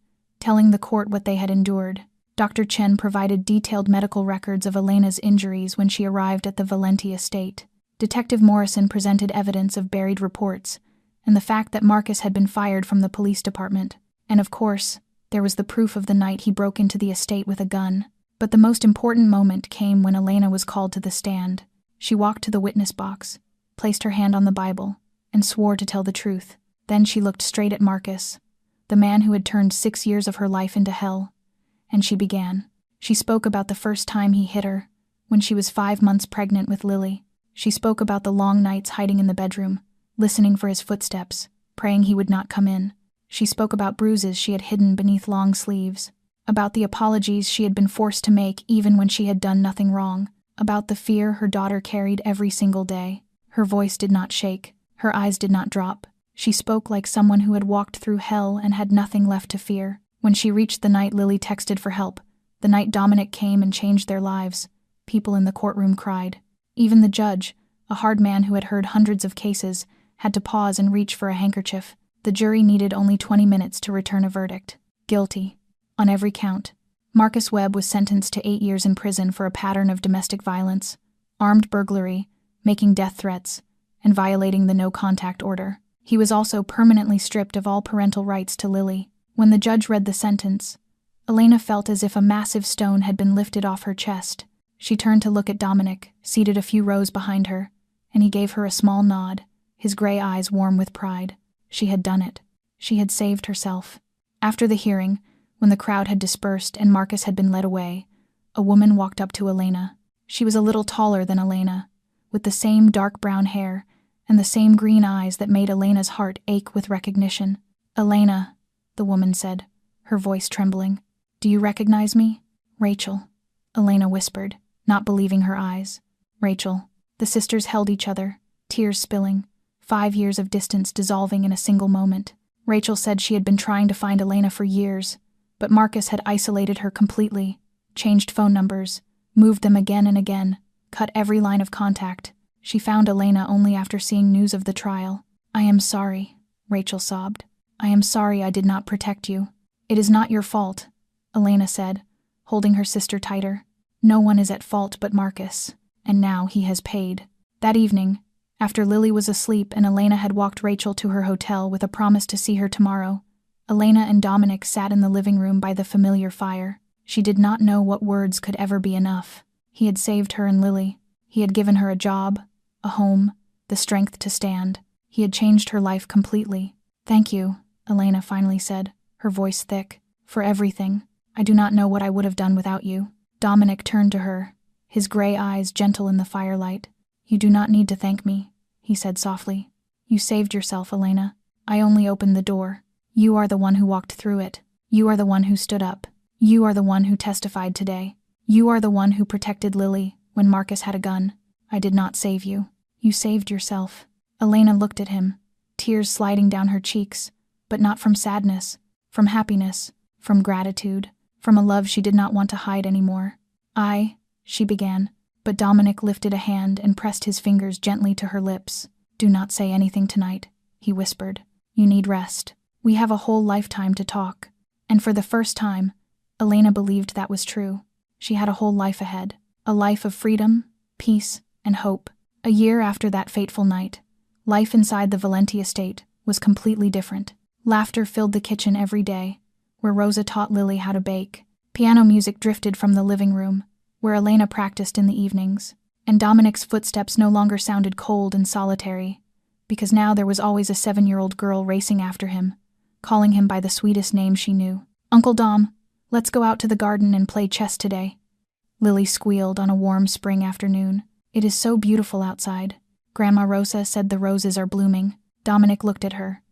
telling the court what they had endured. Dr. Chen provided detailed medical records of Elena's injuries when she arrived at the Valenti estate. Detective Morrison presented evidence of buried reports, and the fact that Marcus had been fired from the police department. And of course, there was the proof of the night he broke into the estate with a gun. But the most important moment came when Elena was called to the stand. She walked to the witness box, placed her hand on the Bible, and swore to tell the truth. Then she looked straight at Marcus, the man who had turned 6 years of her life into hell, and she began. She spoke about the first time he hit her, when she was 5 months pregnant with Lily. She spoke about the long nights hiding in the bedroom, listening for his footsteps, praying he would not come in. She spoke about bruises she had hidden beneath long sleeves, about the apologies she had been forced to make even when she had done nothing wrong, about the fear her daughter carried every single day. Her voice did not shake, her eyes did not drop. She spoke like someone who had walked through hell and had nothing left to fear. When she reached the night Lily texted for help, the night Dominic came and changed their lives, people in the courtroom cried. Even the judge, a hard man who had heard hundreds of cases, had to pause and reach for a handkerchief. The jury needed only 20 minutes to return a verdict. Guilty. On every count. Marcus Webb was sentenced to 8 years in prison for a pattern of domestic violence, armed burglary, making death threats, and violating the no-contact order. He was also permanently stripped of all parental rights to Lily. When the judge read the sentence, Elena felt as if a massive stone had been lifted off her chest. She turned to look at Dominic, seated a few rows behind her, and he gave her a small nod, his gray eyes warm with pride. She had done it. She had saved herself. After the hearing, when the crowd had dispersed and Marcus had been led away, a woman walked up to Elena. She was a little taller than Elena, with the same dark brown hair and the same green eyes that made Elena's heart ache with recognition. "Elena," the woman said, her voice trembling. "Do you recognize me?" "Rachel," Elena whispered, not believing her eyes. "Rachel." The sisters held each other, tears spilling, 5 years of distance dissolving in a single moment. Rachel said she had been trying to find Elena for years, but Marcus had isolated her completely, changed phone numbers, moved them again and again, cut every line of contact. She found Elena only after seeing news of the trial. "I am sorry," Rachel sobbed. "I am sorry I did not protect you." "It is not your fault," Elena said, holding her sister tighter. "No one is at fault but Marcus, and now he has paid." That evening, After Lily was asleep and Elena had walked Rachel to her hotel with a promise to see her tomorrow, Elena and Dominic sat in the living room by the familiar fire. She did not know what words could ever be enough. He had saved her and Lily. He had given her a job, a home, the strength to stand. He had changed her life completely. "Thank you," Elena finally said, her voice thick, "for everything. I do not know what I would have done without you." Dominic turned to her, his gray eyes gentle in the firelight. "You do not need to thank me," he said softly. "You saved yourself, Elena. I only opened the door. You are the one who walked through it. You are the one who stood up. You are the one who testified today. You are the one who protected Lily when Marcus had a gun. I did not save you. You saved yourself." Elena looked at him, tears sliding down her cheeks, but not from sadness, from happiness, from gratitude, from a love she did not want to hide anymore. She began, but Dominic lifted a hand and pressed his fingers gently to her lips. "Do not say anything tonight," he whispered. "You need rest. We have a whole lifetime to talk." And for the first time, Elena believed that was true. She had a whole life ahead, a life of freedom, peace, and hope. A year after that fateful night, life inside the Valenti estate was completely different. Laughter filled the kitchen every day, where Rosa taught Lily how to bake. Piano music drifted from the living room, where Elena practiced in the evenings. And Dominic's footsteps no longer sounded cold and solitary, because now there was always a 7-year-old girl racing after him, calling him by the sweetest name she knew. "Uncle Dom, let's go out to the garden and play chess today," Lily squealed on a warm spring afternoon. "It is so beautiful outside. Grandma Rosa said the roses are blooming." Dominic looked at her,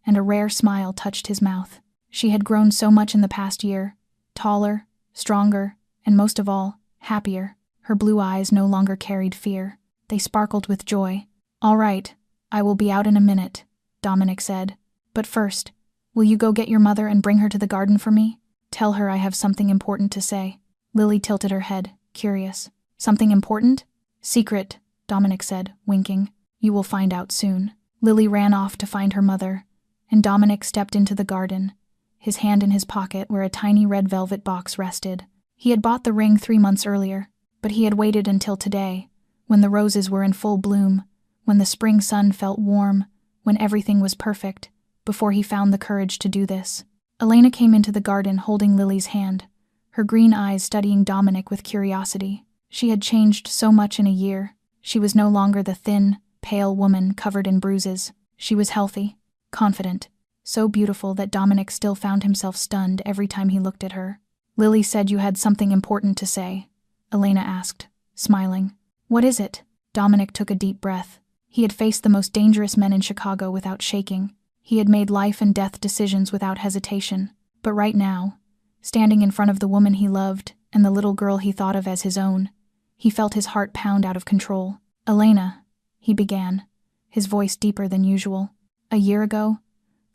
and a rare smile touched his mouth. She had grown so much in the past year, taller, stronger, and most of all, happier. Her blue eyes no longer carried fear. They sparkled with joy. "All right, I will be out in a minute," Dominic said. "But first, will you go get your mother and bring her to the garden for me? Tell her I have something important to say." Lily tilted her head, curious. "Something important?" "Secret," Dominic said, winking. "You will find out soon." Lily ran off to find her mother, and Dominic stepped into the garden, his hand in his pocket where a tiny red velvet box rested. He had bought the ring 3 months earlier, but he had waited until today, when the roses were in full bloom, when the spring sun felt warm, when everything was perfect, before he found the courage to do this. Elena came into the garden holding Lily's hand, her green eyes studying Dominic with curiosity. She had changed so much in a year. She was no longer the thin, pale woman covered in bruises. She was healthy, confident, so beautiful that Dominic still found himself stunned every time he looked at her. "Lily said you had something important to say," Elena asked, smiling. "What is it?" Dominic took a deep breath. He had faced the most dangerous men in Chicago without shaking. He had made life and death decisions without hesitation. But right now, standing in front of the woman he loved and the little girl he thought of as his own, he felt his heart pound out of control. "Elena," he began, his voice deeper than usual. "A year ago,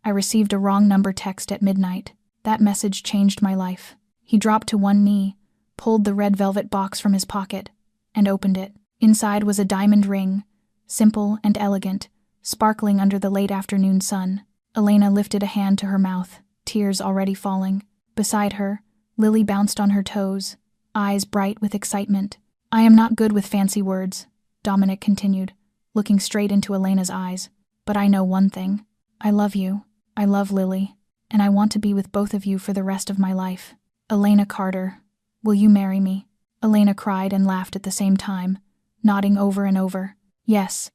I received a wrong number text at midnight. That message changed my life." He dropped to one knee, pulled the red velvet box from his pocket, and opened it. Inside was a diamond ring, simple and elegant, sparkling under the late afternoon sun. Elena lifted a hand to her mouth, tears already falling. Beside her, Lily bounced on her toes, eyes bright with excitement. "I am not good with fancy words," Dominic continued, looking straight into Elena's eyes. "But I know one thing. I love you. I love Lily. And I want to be with both of you for the rest of my life. Elena Carter, will you marry me?" Elena cried and laughed at the same time, nodding over and over. Yes,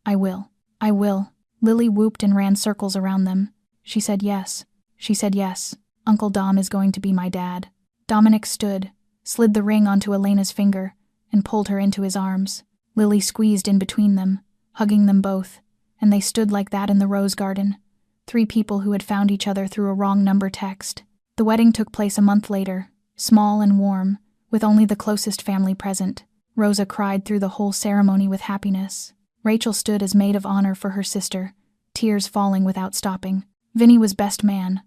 I will. I will." Lily whooped and ran circles around them. She said yes. Uncle Dom is going to be my dad." Dominic stood, slid the ring onto Elena's finger, and pulled her into his arms. Lily squeezed in between them, hugging them both, and they stood like that in the rose garden, 3 people who had found each other through a wrong number text. The wedding took place a month later, small and warm, with only the closest family present. Rosa cried through the whole ceremony with happiness. Rachel stood as maid of honor for her sister, tears falling without stopping. Vinny was best man,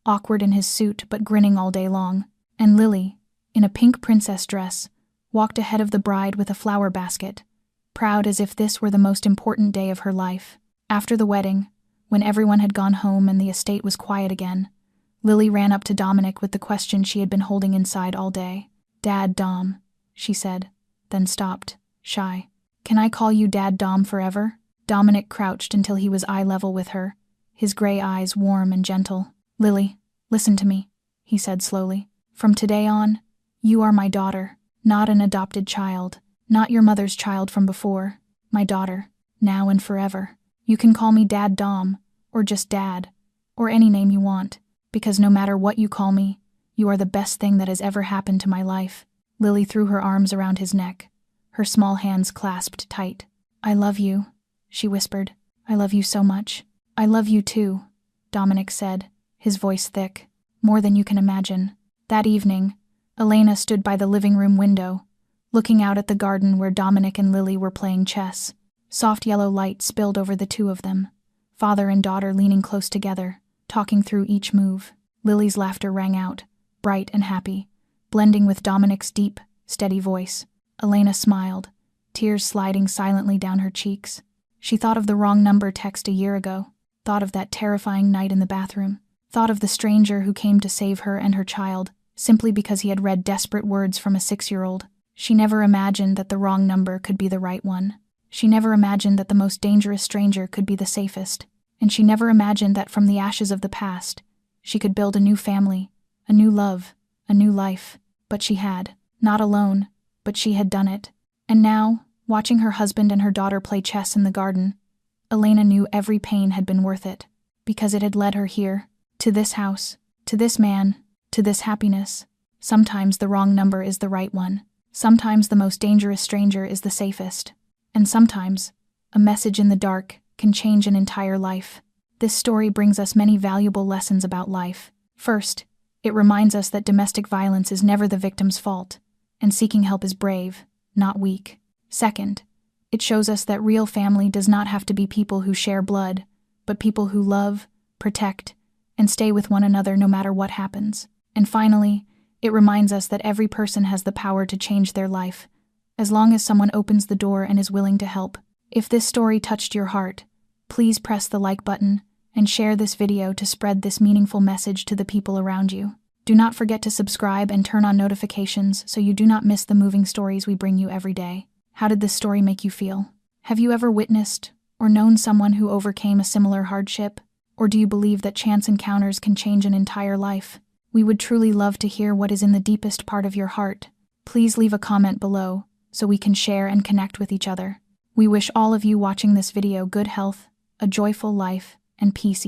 awkward in his suit but grinning all day long. And Lily, in a pink princess dress, walked ahead of the bride with a flower basket, proud as if this were the most important day of her life. After the wedding, when everyone had gone home and the estate was quiet again, Lily ran up to Dominic with the question she had been holding inside all day. "Dad, Dom," she said, then stopped, shy. Can I call you Dad Dom forever? Dominic crouched until he was eye level with her, his gray eyes warm and gentle. Lily, listen to me, he said slowly. From today on, you are my daughter, not an adopted child, not your mother's child from before, my daughter, now and forever. You can call me Dad Dom, or just Dad, or any name you want, because no matter what you call me, you are the best thing that has ever happened to my life. Lily threw her arms around his neck, her small hands clasped tight. I love you, she whispered. I love you so much. I love you too, Dominic said, his voice thick. More than you can imagine. That evening, Elena stood by the living room window, looking out at the garden where Dominic and Lily were playing chess. Soft yellow light spilled over the two of them, father and daughter leaning close together, talking through each move. Lily's laughter rang out, bright and happy, blending with Dominic's deep, steady voice. Elena smiled, tears sliding silently down her cheeks. She thought of the wrong number text a year ago, thought of that terrifying night in the bathroom, thought of the stranger who came to save her and her child, simply because he had read desperate words from a 6-year-old. She never imagined that the wrong number could be the right one. She never imagined that the most dangerous stranger could be the safest. And she never imagined that from the ashes of the past, she could build a new family, a new love, a new life. But she had. Not alone, but she had done it. And now, watching her husband and her daughter play chess in the garden, Elena knew every pain had been worth it, because it had led her here, to this house, to this man, to this happiness. Sometimes the wrong number is the right one. Sometimes the most dangerous stranger is the safest. And sometimes, a message in the dark can change an entire life. This story brings us many valuable lessons about life. First, it reminds us that domestic violence is never the victim's fault, and seeking help is brave, not weak. Second, it shows us that real family does not have to be people who share blood, but people who love, protect, and stay with one another no matter what happens. And finally, it reminds us that every person has the power to change their life, as long as someone opens the door and is willing to help. If this story touched your heart, please press the like button and share this video to spread this meaningful message to the people around you. Do not forget to subscribe and turn on notifications so you do not miss the moving stories we bring you every day. How did this story make you feel? Have you ever witnessed or known someone who overcame a similar hardship? Or do you believe that chance encounters can change an entire life? We would truly love to hear what is in the deepest part of your heart. Please leave a comment below so we can share and connect with each other. We wish all of you watching this video good health, a joyful life, and peace.